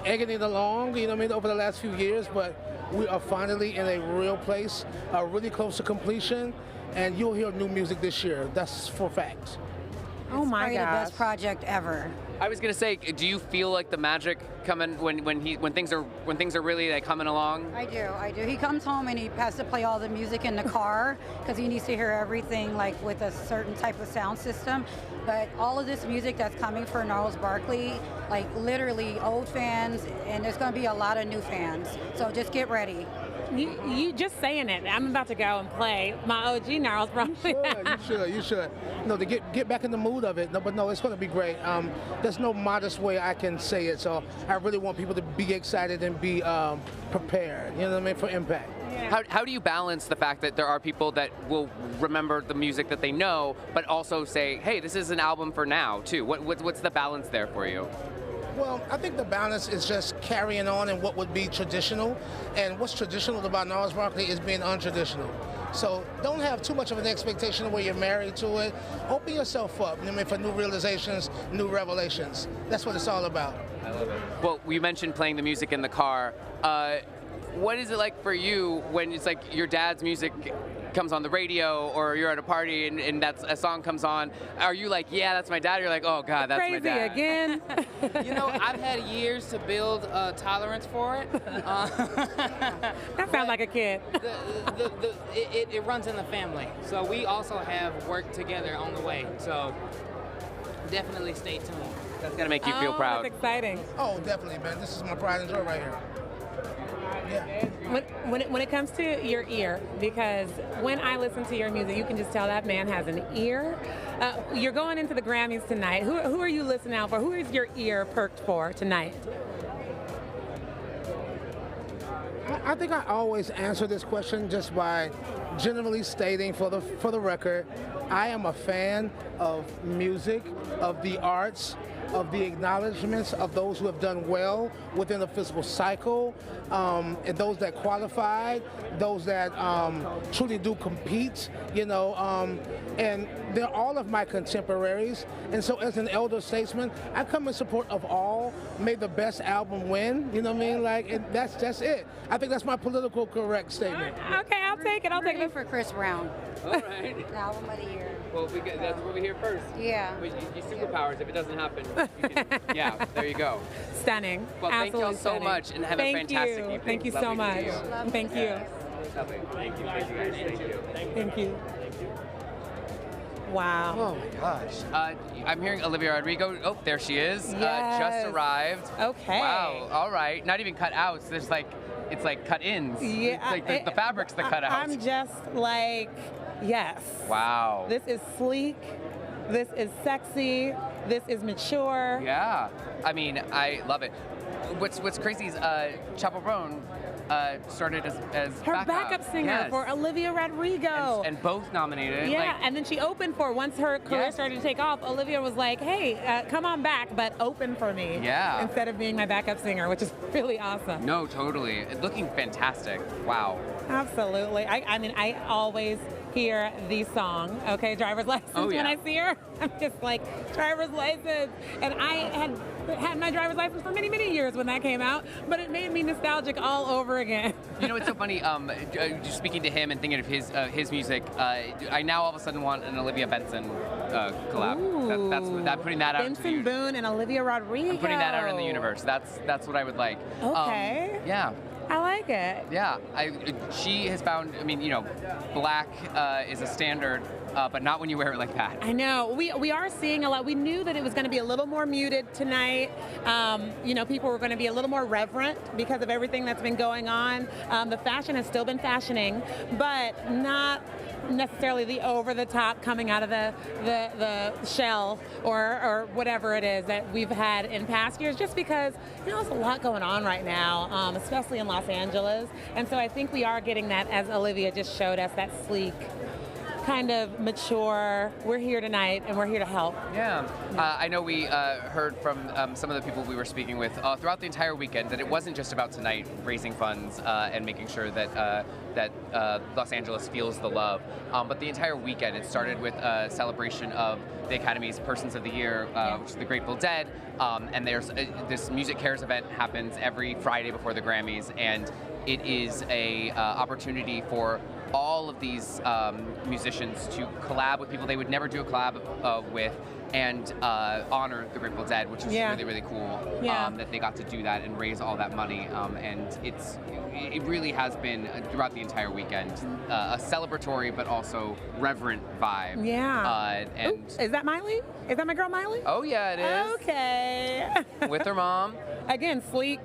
egging it along, over the last few years, but we are finally in a real place, really close to completion, and you'll hear new music this year. That's for fact. Oh my God! The best project ever. I was gonna say, do you feel like the magic coming when things are really like coming along? I do. He comes home and he has to play all the music in the car because he needs to hear everything like with a certain type of sound system. But all of this music that's coming for Gnarls Barkley, like literally old fans, and there's going to be a lot of new fans. So just get ready. You just saying it. I'm about to go and play my OG Gnarls Barkley. You should. No, to get back in the mood of it. No, but no, it's going to be great. There's no modest way I can say it. So I really want people to be excited and be prepared. You know what I mean, for impact. How do you balance the fact that there are people that will remember the music that they know, but also say, hey, this is an album for now, too? What's the balance there for you? Well, I think the balance is just carrying on in what would be traditional. And what's traditional about Gnarls Barkley is being untraditional. So don't have too much of an expectation of where you're married to it. Open yourself up, for new realizations, new revelations. That's what it's all about. I love it. Well, you mentioned playing the music in the car. What is it like for you when it's like your dad's music comes on the radio or you're at a party and that's a song comes on? Are you like, yeah, that's my dad? Or you're like, oh God, that's crazy my dad. Again. I've had years to build tolerance for it. That sounds like a kid. It runs in the family. So we also have worked together on the way. So definitely stay tuned. That's gonna make you feel proud. That's exciting. Oh, definitely, man. This is my pride and joy right here. Yeah. When it comes to your ear, because when I listen to your music, you can just tell that man has an ear. You're going into the Grammys tonight. Who are you listening out for? Who is your ear perked for tonight? I think I always answer this question just by generally stating for the record, I am a fan of music, of the arts, of the acknowledgments of those who have done well within the physical cycle, and those that qualified, those that truly do compete, and they're all of my contemporaries. And so as an elder statesman, I come in support of all. May the best album win, you know what I mean? And that's it. I think that's my political correct statement. Okay, I'll take it. I'll take it for Chris Brown. All right. The album of the year. Well, that's what we hear first. Yeah. Your superpowers, if it doesn't happen. Yeah, there you go. Stunning. Well, thank you all so stunning. much and have a fantastic evening. Thank you so much. Thank you. Thank you. Thank you. Thank you. Wow. Oh my gosh. I'm hearing Olivia Rodrigo. Oh, there she is. Yes. Just arrived. Okay. Wow. All right. Not even cut outs. There's it's like cut ins. Yeah. It's like the fabric's the cut outs. I'm just like, yes. Wow. This is sleek. This is sexy. This is mature. Yeah. I mean, I love it. what's crazy is Chappell Roan started as her backup singer for Olivia Rodrigo. And both nominated. Yeah, and then she opened for, once her career started to take off, Olivia was like, hey, come on back, but open for me. Yeah. Instead of being my backup singer, which is really awesome. No, totally. Looking fantastic. Wow. Absolutely. I mean, I always hear the song, okay, Driver's License, when I see her. I'm just like, Driver's License. And I had my driver's license for many, many years when that came out, but it made me nostalgic all over again. You know, it's so funny, just speaking to him and thinking of his music, I now all of a sudden want an Olivia Benson collab. That's putting that out into the Benson Boone and Olivia Rodrigo. I'm putting that out in the universe. That's what I would like. Okay. Yeah. I like it. Yeah, she has found, I mean, you know, black is a standard, but not when you wear it like that. I know. We are seeing a lot. We knew that it was going to be a little more muted tonight. You know, people were going to be a little more reverent because of everything that's been going on. The fashion has still been fashioning, but not necessarily the over-the-top coming out of the shell or whatever it is that we've had in past years, just because, you know, there's a lot going on right now, especially in Los Angeles. And so I think we are getting that, as Olivia just showed us, that sleek, kind of mature, we're here tonight and we're here to help. Yeah. I know we heard from some of the people we were speaking with throughout the entire weekend that it wasn't just about tonight raising funds and making sure that Los Angeles feels the love, but the entire weekend it started with a celebration of the Academy's Persons of the Year, which is the Grateful Dead, and there's this Music Cares event happens every Friday before the Grammys, and it is a opportunity for all of these musicians to collab with people they would never do a collab with, and honor the Grateful Dead, which is really, really cool that they got to do that and raise all that money. And it really has been, throughout the entire weekend, a celebratory but also reverent vibe. Yeah. And is that Miley? Is that my girl Miley? Oh, yeah, it is. Okay. With her mom. Again, sleek,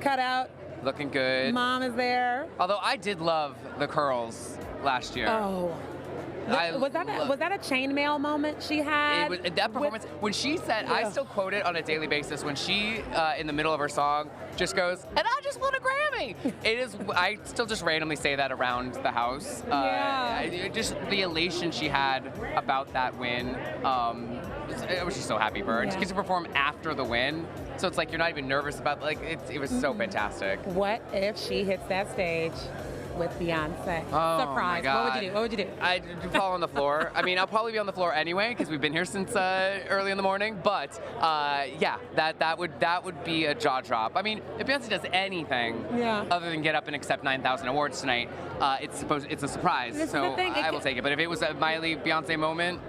cut out. Looking good. Mom is there. Although I did love the curls last year. Oh. Was that a chainmail moment she had? That performance, when she said, I still quote it on a daily basis, when she, in the middle of her song, just goes, and I just won a Grammy. I still just randomly say that around the house. Just the elation she had about that win. I was just so happy for her. And she gets to perform after the win. So it's like you're not even nervous about, like, it was so fantastic. What if she hits that stage with Beyonce? Oh, Surprise. my God. What would you do? I'd fall on the floor. I mean, I'll probably be on the floor anyway because we've been here since early in the morning. But yeah, that would be a jaw drop. I mean, if Beyonce does anything other than get up and accept 9,000 awards tonight, it's a surprise. So I will take it. But if it was a Miley Beyonce moment,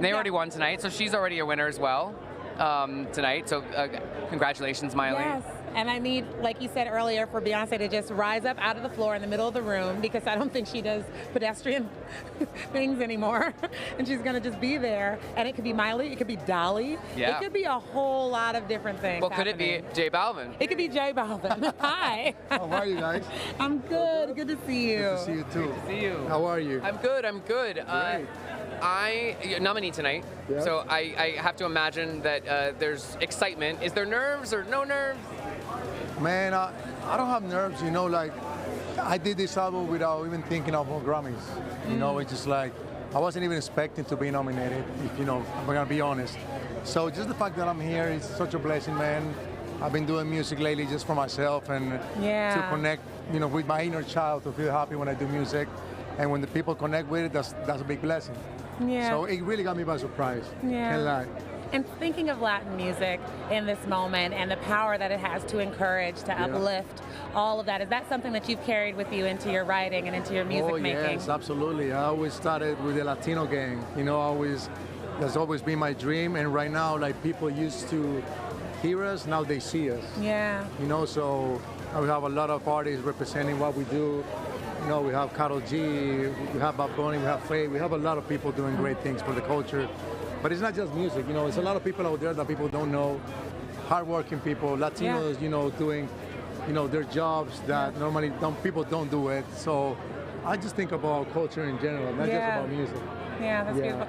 they already won tonight, so she's already a winner as well tonight. So congratulations, Miley. Yes. And I need, like you said earlier, for Beyonce to just rise up out of the floor in the middle of the room, because I don't think she does pedestrian things anymore. And she's going to just be there. And it could be Miley. It could be Dolly. Yeah. It could be a whole lot of different things. Well, could it be J Balvin? It could be J Balvin. Hi. How are you guys? I'm good. Good to see you. Good to see you too. Good to see you. How are you? I'm good. Great. I nominee tonight, so I have to imagine that there's excitement. Is there nerves or no nerves? Man, I don't have nerves, you know, like, I did this album without even thinking of Grammys. You know, it's just like, I wasn't even expecting to be nominated, if you know, I'm gonna be honest. So just the fact that I'm here is such a blessing, man. I've been doing music lately just for myself and to connect, you know, with my inner child, to feel happy when I do music. And when the people connect with it, that's a big blessing. Yeah. So it really got me by surprise. Can't lie. And thinking of Latin music in this moment and the power that it has to encourage, to uplift, all of that, is that something that you've carried with you into your writing and into your music making? Yes, absolutely. I always started with the Latino gang. You know, that's always been my dream. And right now, like, people used to hear us, now they see us. Yeah. You know, so we have a lot of artists representing what we do. You know, we have Karol G, we have Bad Bunny, we have Faye, we have a lot of people doing great things for the culture. But it's not just music, you know, it's a lot of people out there that people don't know, hardworking people, Latinos, you know, doing, you know, their jobs that normally people don't do it. So I just think about culture in general, not just about music. Yeah, that's beautiful.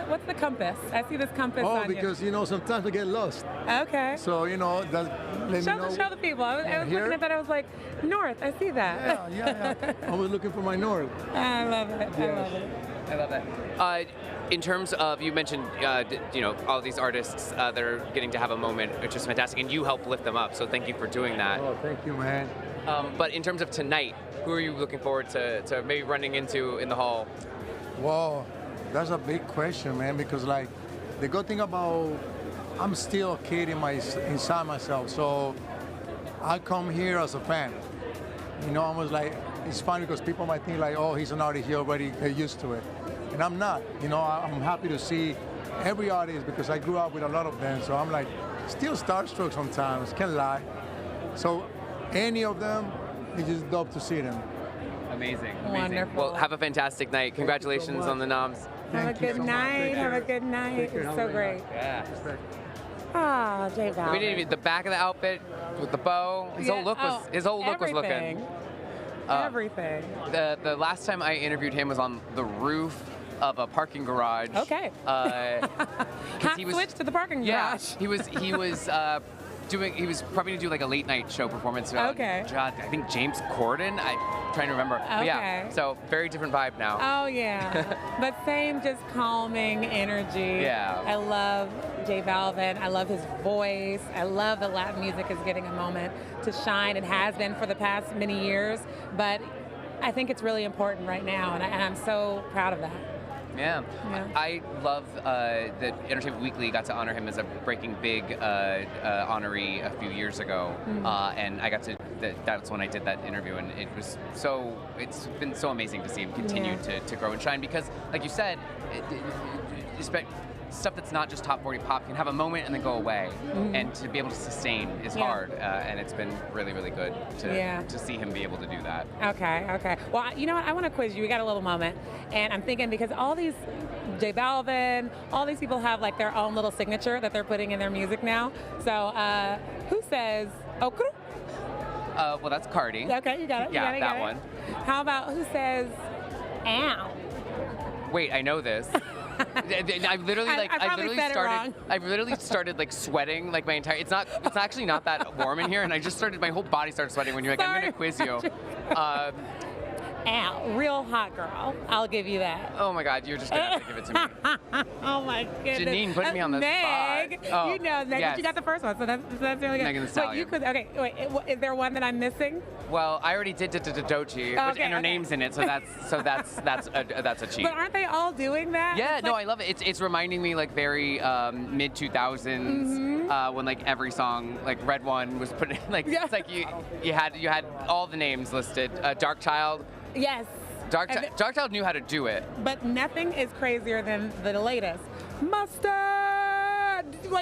What's the compass? I see this compass on you. Because, sometimes I get lost. Okay. So, that let me know. Show the people. I was looking at that, I was like, north, I see that. Yeah. I was looking for my north. I love it. Yes. I love that. In terms of, you mentioned, all these artists that are getting to have a moment, which is fantastic, and you help lift them up, so thank you for doing that. Oh, thank you, man. But in terms of tonight, who are you looking forward to maybe running into in the hall? Well, that's a big question, man, because, the good thing about, I'm still a kid inside myself, so I come here as a fan. I was like, it's funny because people might think oh, he's an artist, he already get used to it. And I'm not. I'm happy to see every artist because I grew up with a lot of them, so I'm still starstruck sometimes, can't lie. So any of them, it's just dope to see them. Amazing. Wonderful. Well, have a fantastic night. Congratulations on the noms. Have a good night. Have a good night. It's so great. Yeah. Ah, J Balvin. We didn't even the back of the outfit with the bow. His whole look was looking. Everything. The last time I interviewed him was on the roof of a parking garage. Okay. Switch to the parking garage. He was he was probably going to do a late night show performance. Okay. I think James Corden. I'm trying to remember. Okay. But yeah, so very different vibe now. Oh yeah, but same just calming energy. Yeah. I love J Balvin. I love his voice. I love that Latin music is getting a moment to shine. It has been for the past many years, but I think it's really important right now, and I'm so proud of that. Yeah. I love that Entertainment Weekly got to honor him as a Breaking Big honoree a few years ago, and I got to. That's when I did that interview, and it's been so amazing to see him continue to grow and shine because, like you said, stuff that's not just top 40 pop can have a moment and then go away, and to be able to sustain is hard, and it's been really, really good to see him be able to do that. Okay. Well, you know what? I want to quiz you. We got a little moment, and I'm thinking because all these J Balvin, all these people have their own little signature that they're putting in their music now. So who says okra? Well, that's Cardi. Okay, you got it. Yeah, that one. How about who says ow? Wait, I know this. I literally started sweating my entire. It's actually not that warm in here, and my whole body started sweating when you're I'm gonna quiz you. Ow, real hot girl. I'll give you that. Oh my God, you're just gonna have to give it to me. Oh my goodness. Janine put me on the Meg, spot. you know Meg, yes. you got the first one, so that's really good. Megan Thee Stallion. Wait, is there one that I'm missing? Well, I already did Dochi, and her name's in it, so that's a cheat. But aren't they all doing that? Yeah, no, I love it. It's reminding me very mid 2000s when every song Red One was put in it's you had all the names listed. Dark Child. Yes. Dark Child knew how to do it. But nothing is crazier than the latest. Mustard!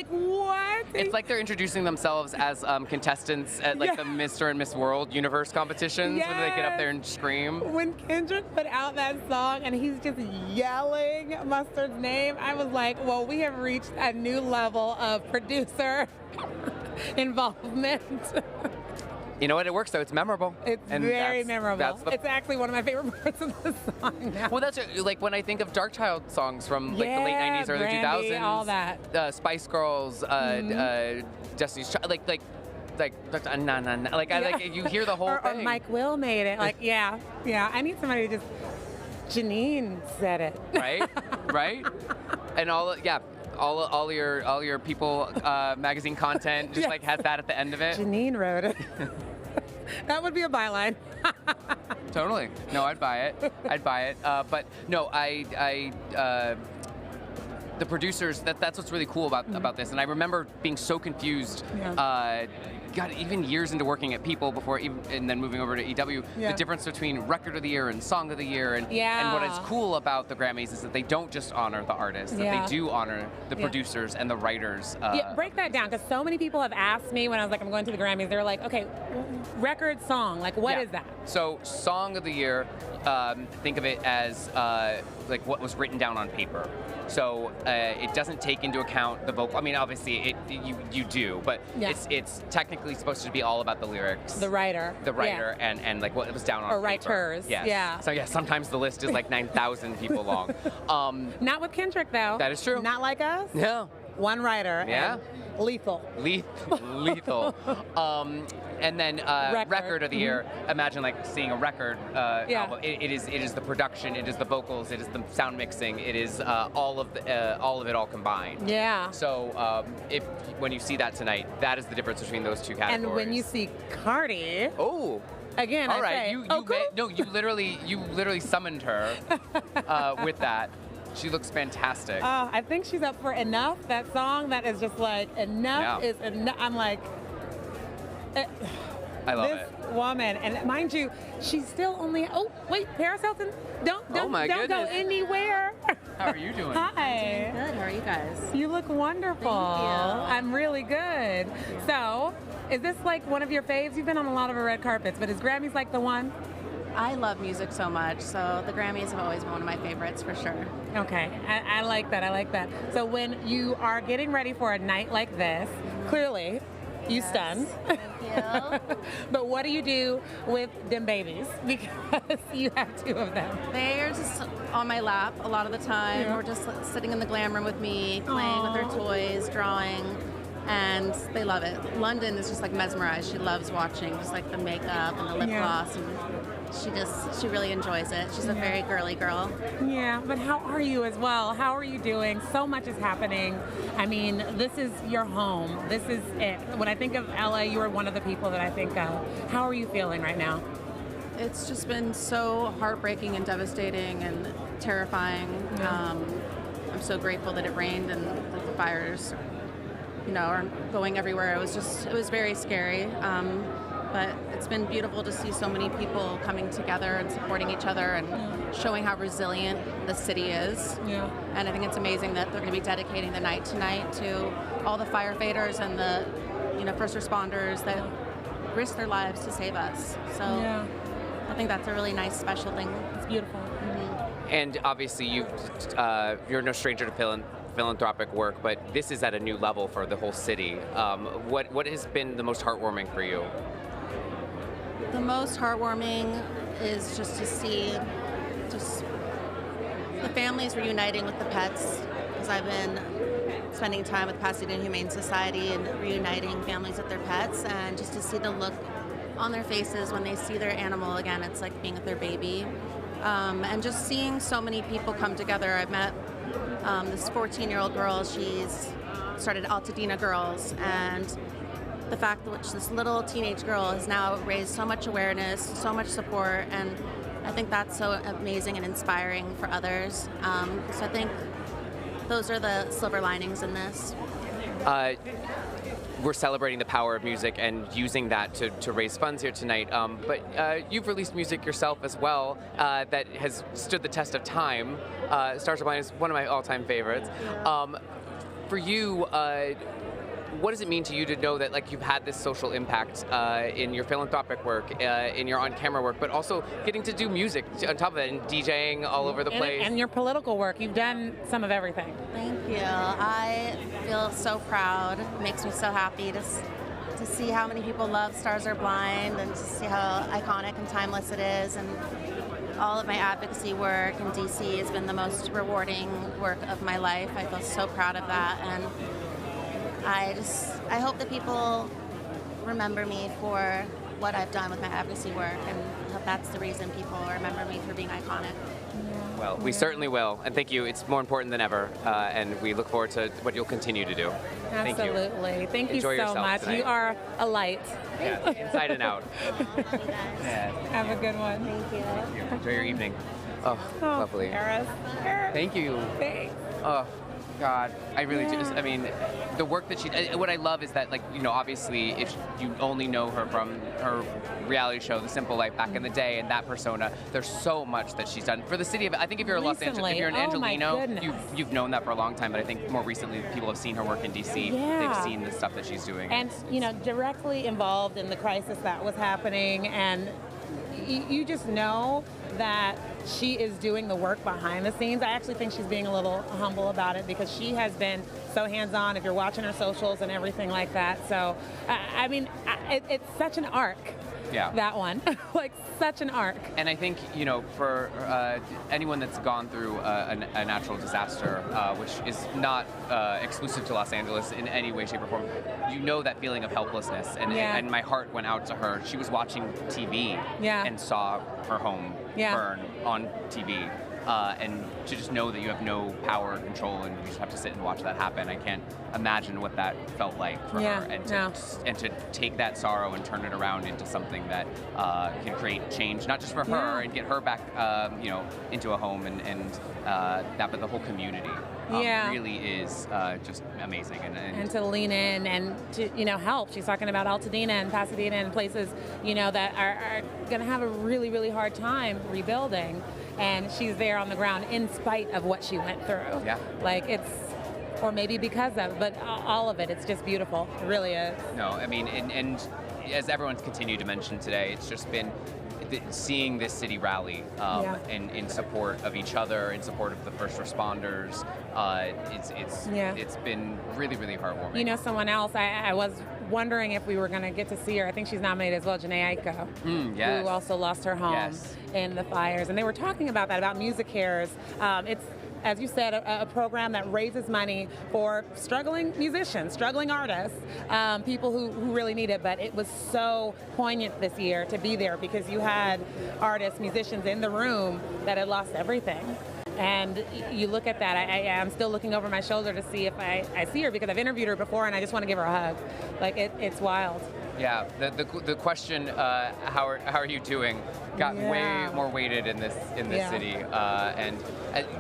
What? It's like they're introducing themselves as contestants at the Mr. and Miss World universe competitions where they get up there and scream. When Kendrick put out that song and he's just yelling Mustard's name, I was like, well, we have reached a new level of producer involvement. You know what? It works though. It's memorable. It's very memorable. It's actually one of my favorite parts of the song now. Well, that's when I think of Dark Child songs from the late 90s, early Brandy, 2000s. all that. Spice Girls, Destiny's Child, you hear the whole or thing. Mike Will made it. I need somebody to just. Janine said it. Right, and all your People magazine content just has that at the end of it. Janine wrote it. That would be a byline. Totally. No, I'd buy it. But no, the producers. That's what's really cool about this. And I remember being so confused. Even years into working at People and then moving over to EW, the difference between Record of the Year and Song of the Year, and what is cool about the Grammys is that they don't just honor the artists, that they do honor the producers and the writers. Break that down, because so many people have asked me when I was I'm going to the Grammys, they're like, okay, record, song, what is that? So, Song of the Year, think of it as like what was written down on paper. So it doesn't take into account the vocal. I mean, obviously you do, but it's technically supposed to be all about the lyrics. The writer. And like what was down on paper. Or writers. Yes. Yeah. So yeah, sometimes the list is like 9,000 people long. Not with Kendrick though. That is true. Not like us. Yeah. One writer. Yeah. And lethal. Lethal. And then record of the year. Imagine like seeing a record album. It is the production. It is the vocals. It is the sound mixing. It is all of it all combined. Yeah. So when you see that tonight, that is the difference between those two categories. And when you see Cardi. Oh. Again, all right. Say, you literally summoned her with that. She looks fantastic. I think she's up for Enough. That song that is just like enough is enough. I'm like. I love this woman, and mind you, she's still only. Oh wait, Paris Hilton, don't go anywhere. How are you doing? Hi. Good. How are you guys? You look wonderful. Thank you. I'm really good. So, is this like one of your faves? You've been on a lot of red carpets, but is Grammys like the one? I love music so much, so the Grammys have always been one of my favorites for sure. Okay, I like that. I like that. So when you are getting ready for a night like this, clearly. You stun. Thank you. But what do you do with them babies? Because you have two of them. They are just on my lap a lot of the time, Yeah. or just sitting in the glam room with me, playing with their toys, drawing, and they love it. London is just like mesmerized. She loves watching just like the makeup and the lip gloss, and she really enjoys it. She's a very girly girl. Yeah, but how are you as well? How are you doing? So much is happening. I mean, this is your home. This is it. When I think of LA, you are one of the people that I think of. How are you feeling right now? It's just been so heartbreaking and devastating and terrifying. I'm so grateful that it rained and that the fires, are going everywhere. It was very scary. But it's been beautiful to see so many people coming together and supporting each other and showing how resilient the city is. Yeah. And I think it's amazing that they're going to be dedicating the night tonight to all the firefighters and the first responders that risk their lives to save us. So I think that's a really nice, special thing. It's beautiful. Mm-hmm. And obviously you're no stranger to philanthropic work, but this is at a new level for the whole city. What has been the most heartwarming for you? The most heartwarming is just to see the families reuniting with the pets, because I've been spending time with Pasadena Humane Society and reuniting families with their pets, and just to see the look on their faces when they see their animal again. It's like being with their baby. And just seeing so many people come together. I've met this 14-year-old girl. She's started Altadena Girls, and the fact that this little teenage girl has now raised so much awareness, so much support, and I think that's so amazing and inspiring for others. So I think those are the silver linings in this. We're celebrating the power of music and using that to raise funds here tonight. But you've released music yourself as well that has stood the test of time. Stars Are Blind is one of my all-time favorites. For you, what does it mean to you to know that you've had this social impact in your philanthropic work, in your on-camera work, but also getting to do music on top of it and DJing all over the place? And your political work. You've done some of everything. Thank you. I feel so proud. It makes me so happy to see how many people love Stars Are Blind and to see how iconic and timeless it is. And all of my advocacy work in DC has been the most rewarding work of my life. I feel so proud of that. And I hope that people remember me for what I've done with my advocacy work, and hope that's the reason people remember me for being iconic. Well, we certainly will, and thank you. It's more important than ever, and we look forward to what you'll continue to do. Absolutely. Thank you Enjoy so much. tonight. You are a light. Yeah, inside and out. Have a good one. Thank you. Enjoy your evening. Oh, lovely. Paris. Thank you. Thanks. Oh, God, I really just, I mean, the work that what I love is that, obviously, if you only know her from her reality show, The Simple Life, back in the day, and that persona, there's so much that she's done for the city of, I think if you're a Los Angeles, if you're an Angelino, you've known that for a long time, but I think more recently, people have seen her work in DC, they've seen the stuff that she's doing. And, directly involved in the crisis that was happening, and you just know that she is doing the work behind the scenes. I actually think she's being a little humble about it because she has been so hands-on if you're watching her socials and everything like that. So, I mean, it's such an arc. Yeah. That one. Like, such an arc. And I think, you know, for anyone that's gone through a natural disaster, which is not exclusive to Los Angeles in any way, shape, or form, you know that feeling of helplessness. And my heart went out to her. She was watching TV and saw her home burn on TV. And to just know that you have no power or control and you just have to sit and watch that happen. I can't imagine what that felt like for her. And to take that sorrow and turn it around into something that can create change, not just for her and get her back, you know, into a home and that, but the whole community. Really is just amazing. And to lean in and to, you know, help. She's talking about Altadena and Pasadena and places, you know, that are going to have a really, really hard time rebuilding. And she's there on the ground in spite of what she went through. Yeah. Like, it's, or maybe because of, but all of it, it's just beautiful. It really is. No, I mean, and as everyone's continued to mention today, it's just been seeing this city rally in support of each other, in support of the first responders. It's been really, really heartwarming. You know, someone else, I was wondering if we were going to get to see her. I think she's nominated as well, Janae Aiko, who also lost her home in the fires. And they were talking about that, about Music Cares. It's, as you said, a program that raises money for struggling musicians, struggling artists, people who really need it. But it was so poignant this year to be there because you had artists, musicians in the room that had lost everything. And you look at that, I'm still looking over my shoulder to see if I see her because I've interviewed her before and I just want to give her a hug. Like, it's wild. Yeah, the question, how are you doing, got way more weighted in this city. And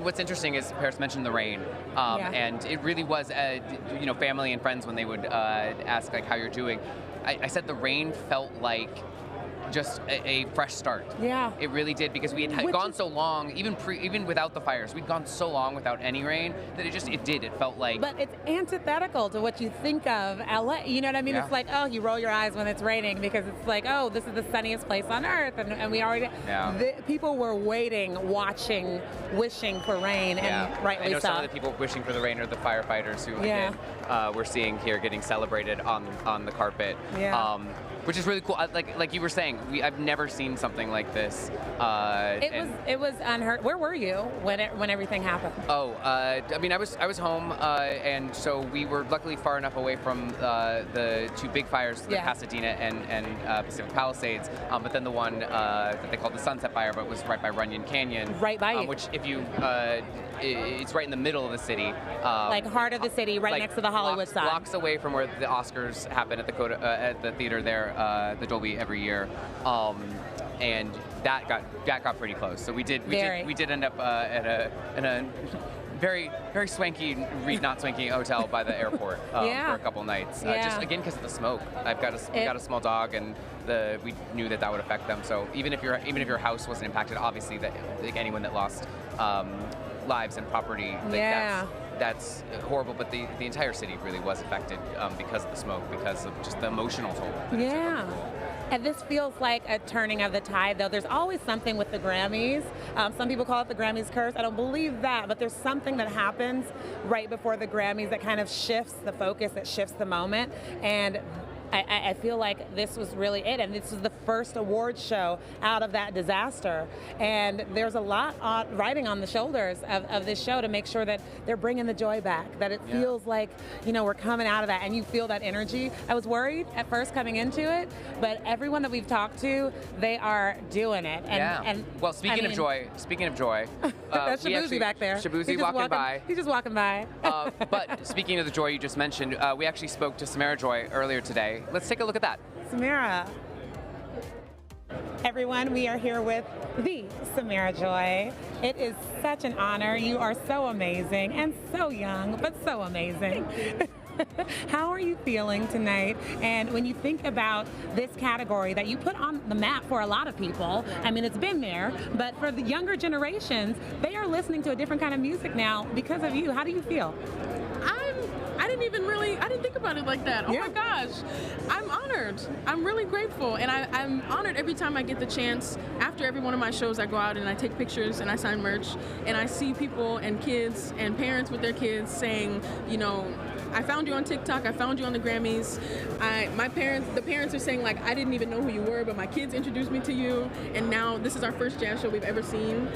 what's interesting is Paris mentioned the rain, and it really was, you know, family and friends when they would ask like how you're doing. I said the rain felt like just a fresh start. Yeah. It really did, because we had gone so long, even without the fires, we'd gone so long without any rain that it felt like. But it's antithetical to what you think of LA. You know what I mean? It's like, oh, you roll your eyes when it's raining because it's like, oh, this is the sunniest place on earth, and we already. People were waiting, watching, wishing for rain, and rightly so. I know some of the people wishing for the rain are the firefighters who again, we're seeing here getting celebrated on the carpet. Which is really cool. Like you were saying, I've never seen something like this. It was unheard. Where were you when everything happened? Oh, I mean, I was home, and so we were luckily far enough away from the two big fires, the Pasadena and Pacific Palisades. But then the one that they called the Sunset Fire, but was right by Runyon Canyon. Right by you. Which, if you, it's right in the middle of the city. Like heart of the city, right next to the Hollywood sign. Blocks away from where the Oscars happen at the theater there. The Dolby every year, and that got pretty close. So we did end up in a very, very swanky, not swanky hotel by the airport for a couple nights. Just again because of the smoke. I've got a small dog, and we knew that would affect them. So even if your house wasn't impacted, obviously that like anyone that lost lives and property, that's horrible, but the entire city really was affected because of the smoke, because of just the emotional toll. And this feels like a turning of the tide, though. There's always something with the Grammys. Some people call it the Grammys curse. I don't believe that, but there's something that happens right before the Grammys that kind of shifts the focus, that shifts the moment. And I feel like this was really it, and this was the first awards show out of that disaster. And there's a lot riding on the shoulders of this show to make sure that they're bringing the joy back, that it feels like, you know, we're coming out of that, and you feel that energy. I was worried at first coming into it, but everyone that we've talked to, they are doing it. And well, speaking of joy, that's Shabuzi back there. Shabuzi walking by. He's just walking by. But speaking of the joy you just mentioned, we actually spoke to Samara Joy earlier today. Let's take a look at that. Samara. Everyone, we are here with the Samara Joy. It is such an honor. You are so amazing and so young, but so amazing. How are you feeling tonight? And when you think about this category that you put on the map for a lot of people, I mean, it's been there, but for the younger generations, they are listening to a different kind of music now because of you. How do you feel? I didn't think about it like that. Oh my gosh, I'm honored. I'm really grateful, and I'm honored every time I get the chance. After every one of my shows, I go out and I take pictures and I sign merch, and I see people and kids and parents with their kids saying, you know, I found you on TikTok. I found you on the Grammys. The parents are saying, like, I didn't even know who you were, but my kids introduced me to you, and now this is our first jazz show we've ever seen.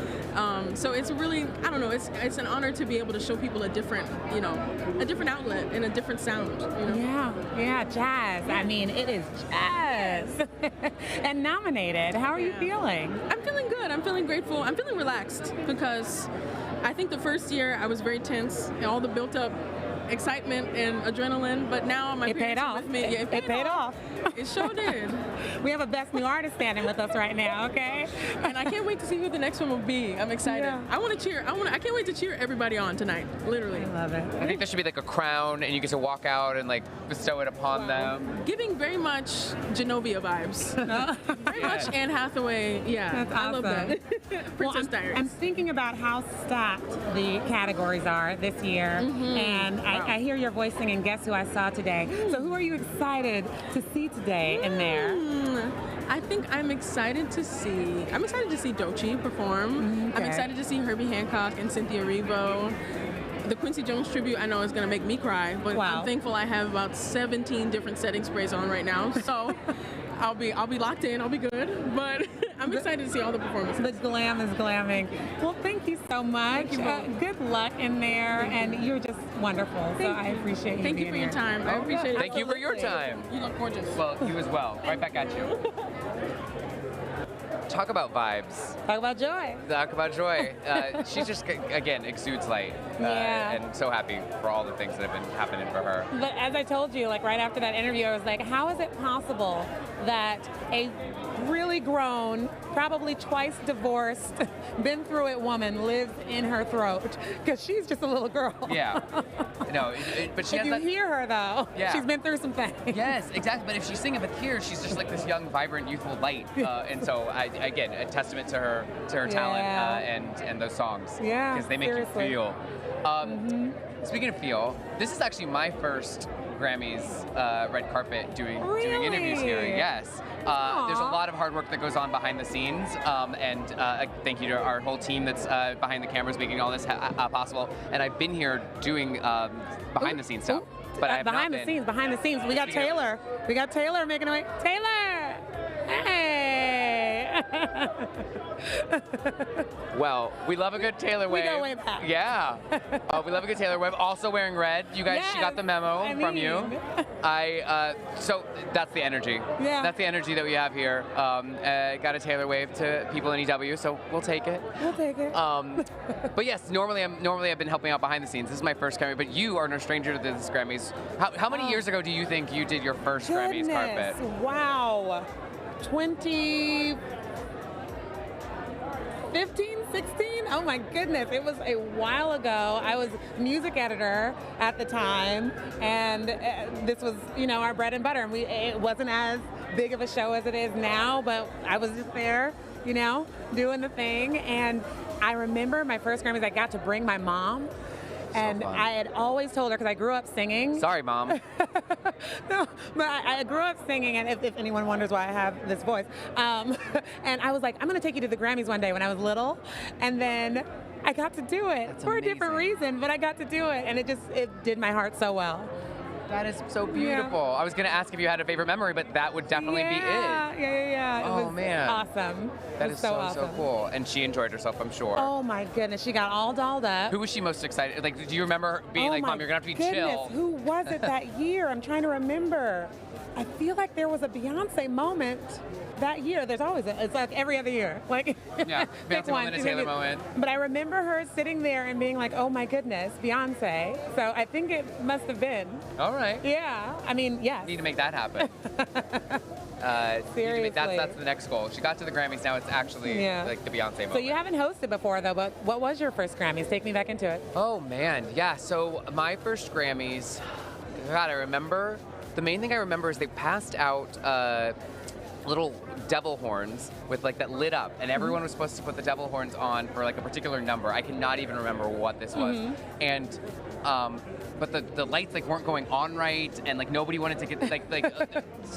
So it's really, I don't know, it's an honor to be able to show people a different outlet and a different sound. You know? Yeah, jazz. I mean, it is jazz. And nominated. How are you feeling? I'm feeling good. I'm feeling grateful. I'm feeling relaxed because I think the first year I was very tense and all the built up excitement and adrenaline, but now my parents are with me. Yeah, it paid off. It sure did. We have a Best New Artist standing with us right now, okay? And I can't wait to see who the next one will be. I'm excited. Yeah. I want to cheer. I can't wait to cheer everybody on tonight. Literally. I love it. I think there should be like a crown, and you get to walk out and like bestow it upon them. Giving very much Genovia vibes. Very much Anne Hathaway. Yeah, that's awesome. I love that. Princess Diaries. I'm thinking about how stacked the categories are this year, and I hear your voice singing Guess Who I Saw Today. So who are you excited to see today in there? I think I'm excited to see Doechii perform. Okay. I'm excited to see Herbie Hancock and Cynthia Erivo. The Quincy Jones tribute, I know is going to make me cry, but I'm thankful I have about 17 different setting sprays on right now. So I'll be locked in. I'll be good. But I'm excited to see all the performances. The glam is glamming. Well, thank you so much. Good luck in there, and you're just wonderful. So I appreciate you. Thank you for your time. I appreciate it. Thank you for your time. You look gorgeous. Well, you as well. Right back at you. Talk about vibes. Talk about joy. Talk about joy. She's just, again, exudes light. And so happy for all the things that have been happening for her. But as I told you, like right after that interview, I was like, how is it possible that a really grown, probably twice divorced, been through it woman lives in her throat? Because she's just a little girl. Yeah. No, but she has that. If you hear her though, she's been through some things. Yes, exactly. But if she's singing with tears, she's just like this young, vibrant, youthful light. And so, again, a testament to her talent and those songs. Yeah. Because they make you feel. Speaking of feel, this is actually my first Grammys red carpet doing interviews here. Yes. There's a lot of hard work that goes on behind the scenes, and thank you to our whole team that's behind the cameras making all this possible. And I've been here doing behind the scenes stuff, but I have behind the scenes. We got Taylor. We got Taylor making away. Taylor. Hey. Well, we love a good Taylor wave. We go way back. Yeah. We love a good Taylor wave. Also wearing red. You guys, she got the memo from you. So that's the energy. Yeah. That's the energy that we have here. Got a Taylor wave to people in EW, so we'll take it. We'll take it. But yes, normally I've been helping out behind the scenes. This is my first Grammy, but you are no stranger to this Grammys. How many years ago do you think you did your first Grammys carpet? Wow. 2015, 16? Oh my goodness, it was a while ago. I was music editor at the time, and this was, our bread and butter. And it wasn't as big of a show as it is now, but I was just there, doing the thing. And I remember my first Grammys, I got to bring my mom. And I had always told her, because I grew up singing. Sorry, Mom. No, but I grew up singing, and if anyone wonders why I have this voice. And I was like, I'm going to take you to the Grammys one day when I was little. And then I got to do it for a different reason, but I got to do it. And it did my heart so well. That is so beautiful. Yeah. I was going to ask if you had a favorite memory, but that would definitely be it. Yeah. Oh, it was man. Awesome. That is so awesome. So cool. And she enjoyed herself, I'm sure. Oh, my goodness. She got all dolled up. Who was she most excited? Like, do you remember being like, Mom, you're going to have to be chill? Who was it that year? I'm trying to remember. I feel like there was a Beyonce moment that year. There's always it's like every other year. Like yeah, Beyonce moment, a Taylor moment. But I remember her sitting there and being like, oh my goodness, Beyonce. So I think it must have been. All right. Yeah. I mean, yes. Need to make that happen. Seriously. That's the next goal. She got to the Grammys, now it's actually like the Beyonce moment. So you haven't hosted before though, but what was your first Grammys? Take me back into it. Oh man, yeah. So my first Grammys, God, I remember. The main thing I remember is they passed out little devil horns with like that lit up, and everyone was supposed to put the devil horns on for like a particular number. I cannot even remember what this was. And but the lights like weren't going on right, and like nobody wanted to get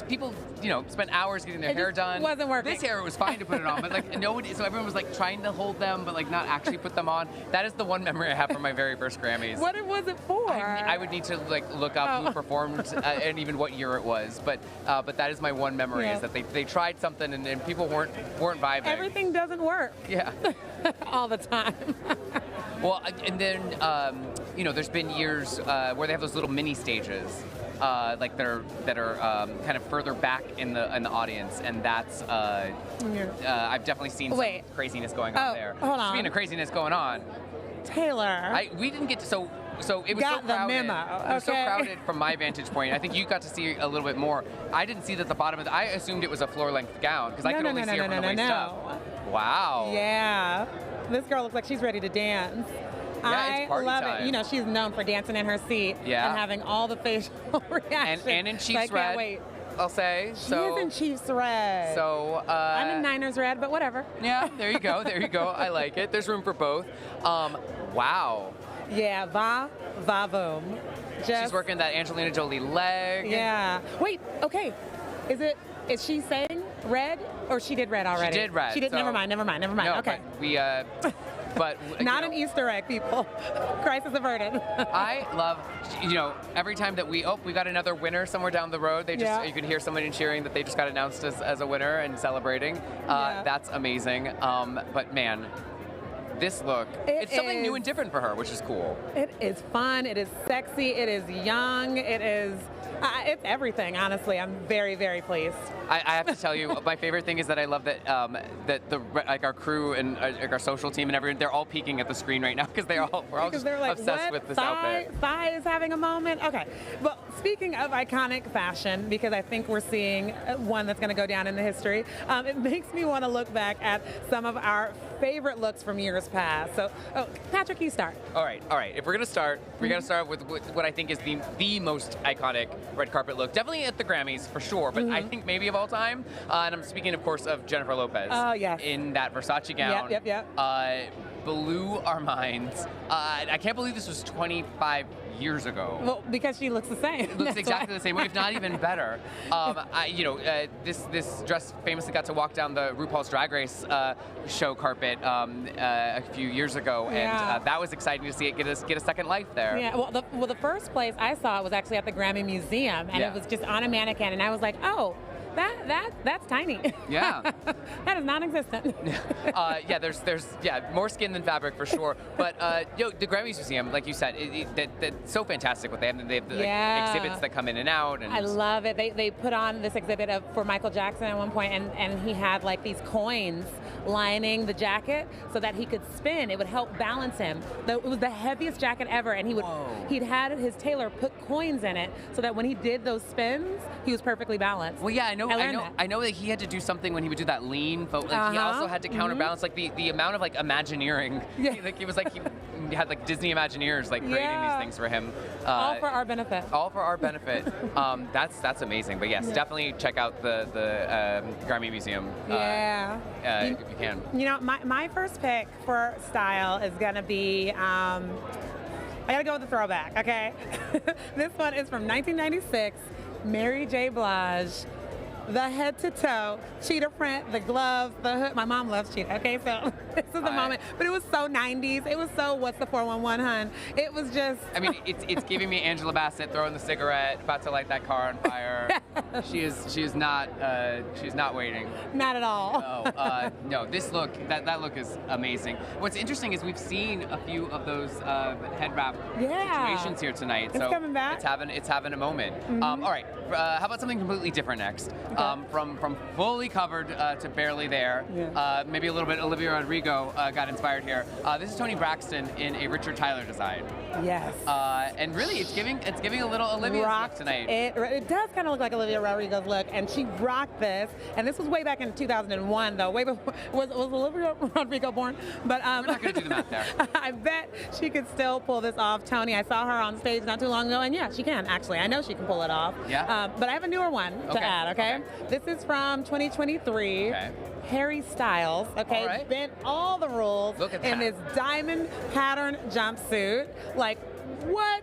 people, you know, spent hours getting their hair done. Wasn't working. This hair, it was fine to put it on, but like nobody. So everyone was like trying to hold them, but like not actually put them on. That is the one memory I have from my very first Grammys. What was it for? I would need to like look up who performed and even what year it was. But that is my one memory is that they tried something and people weren't vibing. Everything doesn't work. Yeah. All the time. Well, and then you know, there's been years where they have those little mini stages, like that are kind of further back in the audience, and that's I've definitely seen some craziness going on there. Hold on. Speaking of craziness going on, Taylor. We didn't get to so it was got so crowded. the memo. It was so crowded from my vantage point. I think you got to see a little bit more. I didn't see that the bottom of I assumed it was a floor-length gown because I could only see it from the waist up. Wow. Yeah. This girl looks like she's ready to dance. Yeah, it's party love time. it. You know, she's known for dancing in her seat and having all the facial reactions. And in Chiefs I can't red, wait. I'll say. She is in Chiefs red. So I'm in Niners red, but whatever. Yeah, there you go. There you go. I like it. There's room for both. Wow. Yeah, va-voom. She's working that Angelina Jolie leg. Yeah. Wait, okay. Is she saying red, or she did red already? She did red. She did. So never mind. No, Okay. But we. But not an Easter egg, people. Crisis averted. I love, you know, every time that we got another winner somewhere down the road. They just you could hear somebody cheering that they just got announced as a winner and celebrating. That's amazing. But man, this look, it's something new and different for her, which is cool. It is fun. It is sexy. It is young. It is. It's everything, honestly. I'm very, very pleased. I have to tell you, my favorite thing is that I love that that our crew and our social team and everyone, they're all peeking at the screen right now because we're all just obsessed with this outfit. Thigh is having a moment. Okay, but speaking of iconic fashion, because I think we're seeing one that's going to go down in the history, it makes me want to look back at some of our favorite looks from years past. So, Patrick, you start. All right. If we're gonna start, we gotta start with what I think is the most iconic red carpet look. Definitely at the Grammys for sure, but I think maybe of all time. And I'm speaking, of course, of Jennifer Lopez. Oh yes. In that Versace gown. Yep. Blew our minds. I can't believe this was 25 years ago. Well, because she looks the same. Looks exactly the same, if not even better. This dress famously got to walk down the RuPaul's Drag Race show carpet a few years ago, and that was exciting to see it get a second life there. Yeah. Well, the first place I saw it was actually at the Grammy Museum, and it was just on a mannequin, and I was like, oh. That's tiny. Yeah. That is non-existent. There's more skin than fabric for sure. But the Grammys Museum, like you said, that's so fantastic what they have. They have exhibits that come in and out. And I love it. They put on this exhibit for Michael Jackson at one point, and he had like these coins lining the jacket so that he could spin. It would help balance him. It was the heaviest jacket ever, and he'd had his tailor put coins in it so that when he did those spins, he was perfectly balanced. Well, yeah, I know that he had to do something when he would do that lean, but he also had to counterbalance like the amount of like Imagineering. Yeah. He was like he had like Disney Imagineers like creating these things for him. All for our benefit. All for our benefit. That's amazing. But yes, definitely check out the Grammy Museum. If you can. You know, my first pick for style is gonna be. I gotta go with the throwback. Okay, this one is from 1996. Mary J. Blige, the head to toe, cheetah print, the gloves, the hood. My mom loves cheetah, okay? So this is the moment. But it was so 90s. It was so, what's the 411, hun? It was just... I mean, it's giving me Angela Bassett throwing the cigarette, about to light that car on fire. She is not waiting. Not at all. No, this look, that look is amazing. What's interesting is we've seen a few of those head wrap situations here tonight. It's coming back. It's having a moment. All right, how about something completely different next? From fully covered to barely there. Maybe a little bit Olivia Rodrigo got inspired here. This is Toni Braxton in a Richard Tyler design. Yes. And really, it's giving a little Olivia's look tonight. It does kind of look like Olivia Rodrigo's look, and she rocked this. And this was way back in 2001, though. Way before was Olivia Rodrigo born? But we're not going to do the math there. I bet she could still pull this off, Toni. I saw her on stage not too long ago, and yeah, she can actually. I know she can pull it off. Yeah. But I have a newer one to add. Okay. This is from 2023. Okay. Harry Styles, okay, All right. bent all the rules Look at in that. this diamond pattern jumpsuit. Like, what?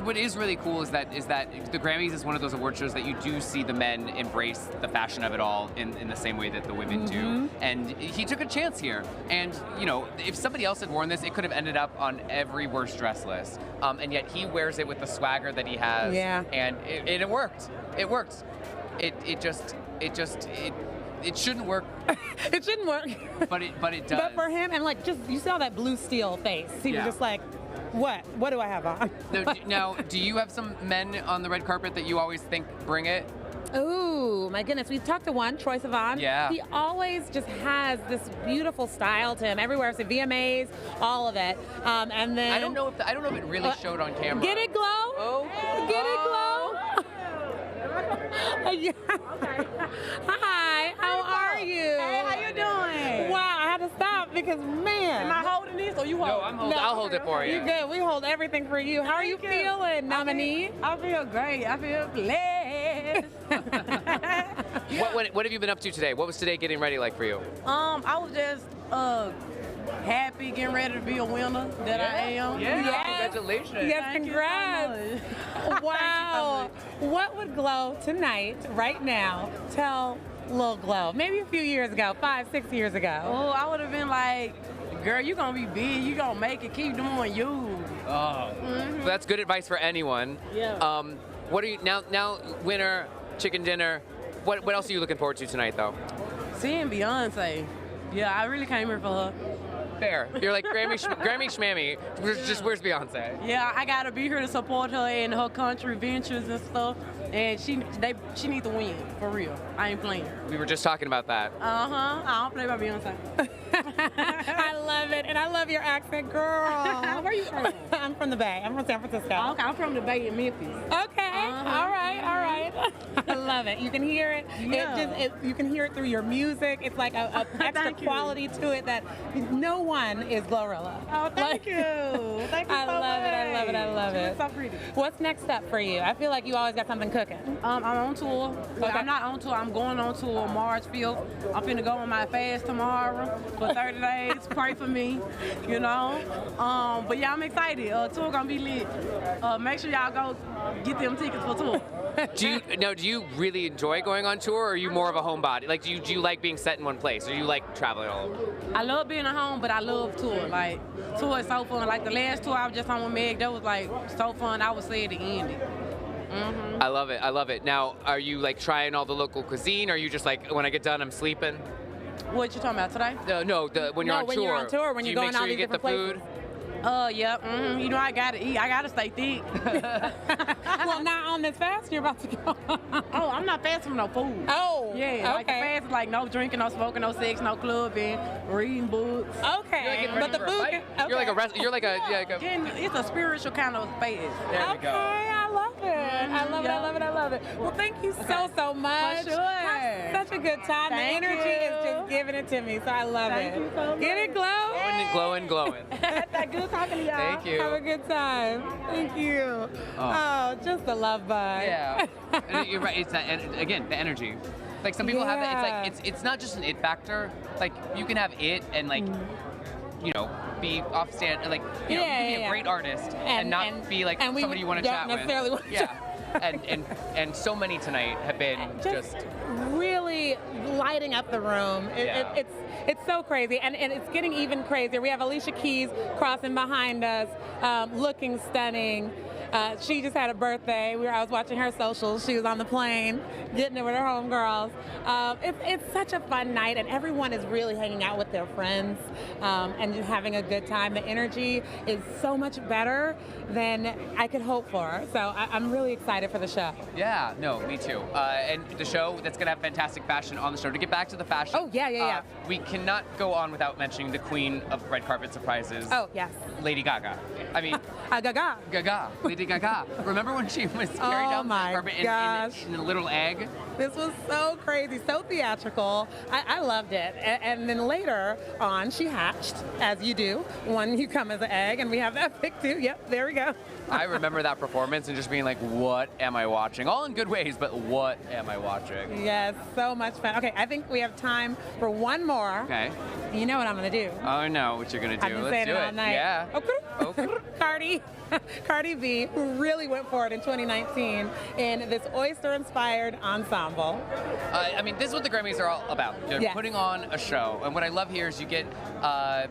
What is really cool is that the Grammys is one of those award shows that you do see the men embrace the fashion of it all in the same way that the women do. And he took a chance here. And if somebody else had worn this, it could have ended up on every worst dress list. And yet he wears it with the swagger that he has. Yeah. And it worked. It worked. It shouldn't work. It shouldn't work. But it does. But for him, and like, just you saw that blue steel face. He was just like, what? What do I have on? Now, do you have some men on the red carpet that you always think bring it? Oh my goodness, we've talked to one, Troye Sivan. Yeah. He always just has this beautiful style to him everywhere. So VMAs, all of it. And then I don't know if it really showed on camera. Get it glow? Oh. Get it glow? Hi, how are you? Hey, how you doing? Wow, I had to stop because man. Am I holding this or you hold it? No, I'll hold it for you. You're good. We hold everything for you. How are you feeling, nominee? I feel great. I feel blessed. What have you been up to today? What was today getting ready like for you? I was just happy, getting ready to be a winner that I am. Yeah. Yes. Congratulations. Yes, Thank you congrats. so much. Wow. What would Glow tonight, right now, tell Lil Glow? Maybe a few years ago, 5, 6 years ago. Oh, I would have been like, girl, you gonna be big, you gonna make it, keep doing you. Oh. Well, that's good advice for anyone. Yeah. What are you now winner, chicken dinner? What else are you looking forward to tonight though? Seeing Beyonce. Yeah, I really came here for her. Fair. You're like Grammy Schmammy. Where's Beyonce? Yeah, I gotta be here to support her in her country ventures and stuff. And she needs to win, for real. I ain't playing. We were just talking about that. I don't play by Beyonce. I love it, and I love your accent, girl. Where you from? I'm from the Bay. I'm from San Francisco. Okay, I'm from the Bay in Memphis. Okay. All right. I love it. You can hear it. Yeah. You can hear it through your music. It's like a extra quality to it that no one is Glorilla. Oh, thank you. Thank you so much. I love it. You're so pretty. What's next up for you? I feel like you always got something cooking. I'm on tour. But Okay. I'm not on tour. I'm going on tour March 5th. I'm finna go on my fast tomorrow for 30 days. Pray for me, But yeah, I'm excited. Tour gonna be lit. Make sure y'all go get them tickets for tour. Do you really enjoy going on tour, or are you more of a homebody? Like, do you like being set in one place, or do you like traveling all over? I love being at home, but I love tour. Like, tour is so fun. Like the last tour I was just on with Meg, that was like so fun. I would say to end it. I love it. Now, are you like trying all the local cuisine, or are you just like, when I get done, I'm sleeping? What you talking about today? No, when you're on tour. When you're on tour, when do you're you going make all sure you these get the different food? Yeah. I gotta eat. I gotta stay thick. Well, not on this fast you're about to go. Oh, I'm not fasting from no food. Oh, Yeah, like the okay. fast is like no drinking, no smoking, no sex, no clubbing, reading books. Okay, but the food. You're like a It's a spiritual kind of fast. There we go. I love it. I love it. Well, thank you so much. For sure. Have such a good time. Thank the energy you. is just giving it to me, so I love Thank it. you so much. Get it glow. Glowing. That's good talking to y'all. Thank you. Have a good time. Thank you. Oh, just a love bug. Yeah. And you're right. It's that, and again, the energy. Like some people have it. It's like it's not just an it factor. Like you can have it and like be offstand. Like you can be a great artist and not be like somebody you want to chat with. Yeah. And so many tonight have been just really lighting up the room. It's so crazy, and it's getting even crazier. We have Alicia Keys crossing behind us, looking stunning. She just had a birthday. I was watching her socials. She was on the plane, getting it with her homegirls. It's such a fun night, and everyone is really hanging out with their friends and just having a good time. The energy is so much better than I could hope for. So I'm really excited for the show. Yeah, no, me too. And the show that's going to have fantastic fashion on the show. To get back to the fashion. Oh, yeah. We cannot go on without mentioning the queen of red carpet surprises. Oh, yes. Lady Gaga. I mean, Gaga. Lady Gaga. Remember when she was carried down the carpet in a little egg? This was so crazy, so theatrical. I loved it. And then later on, she hatched, as you do, when you come as an egg, and we have that pic too. Yep, there we go. I remember that performance and just being like, what am I watching? All in good ways, but what am I watching? Yes, so much fun. Okay, I think we have time for one more. Okay. You know what I'm going to do. Oh, I know what you're going to do. I've been Let's saying do it it. all night. Yeah. Okay. Cardi B, who really went for it in 2019 in this oyster-inspired ensemble. I mean, this is what the Grammys are all about. They're putting on a show. And what I love here is you get a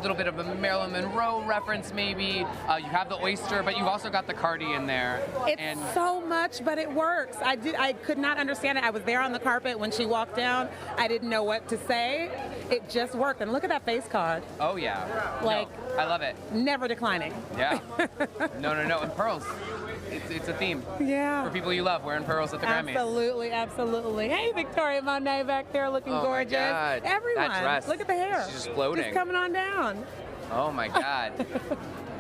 little bit of a Marilyn Monroe reference, maybe. You have the oyster, but you've also got the Cardi in there. It's so much, but it works. I could not understand it. I was there on the carpet when she walked down. I didn't know what to say. It just worked. And look at that face card. Oh, yeah. Like, no, I love it. Never declining. Yeah. No. And pearls. It's a theme. Yeah. For people you love, wearing pearls at the Grammys. Absolutely, absolutely. Hey, Victoria Monet back there looking gorgeous. My God. Everyone, that dress. Look at the hair. She's just floating. Just coming on down. Oh my God.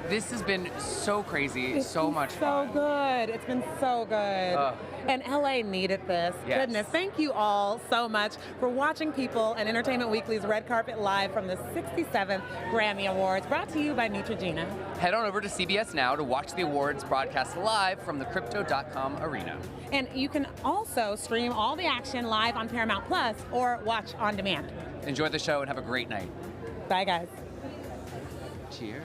This has been so crazy, so much fun. So good. It's been so good. And LA needed this. Yes. Goodness. Thank you all so much for watching People and Entertainment Weekly's Red Carpet Live from the 67th Grammy Awards, brought to you by Neutrogena. Head on over to CBS Now to watch the awards broadcast live from the Crypto.com arena. And you can also stream all the action live on Paramount Plus or watch on demand. Enjoy the show and have a great night. Bye, guys. Cheers.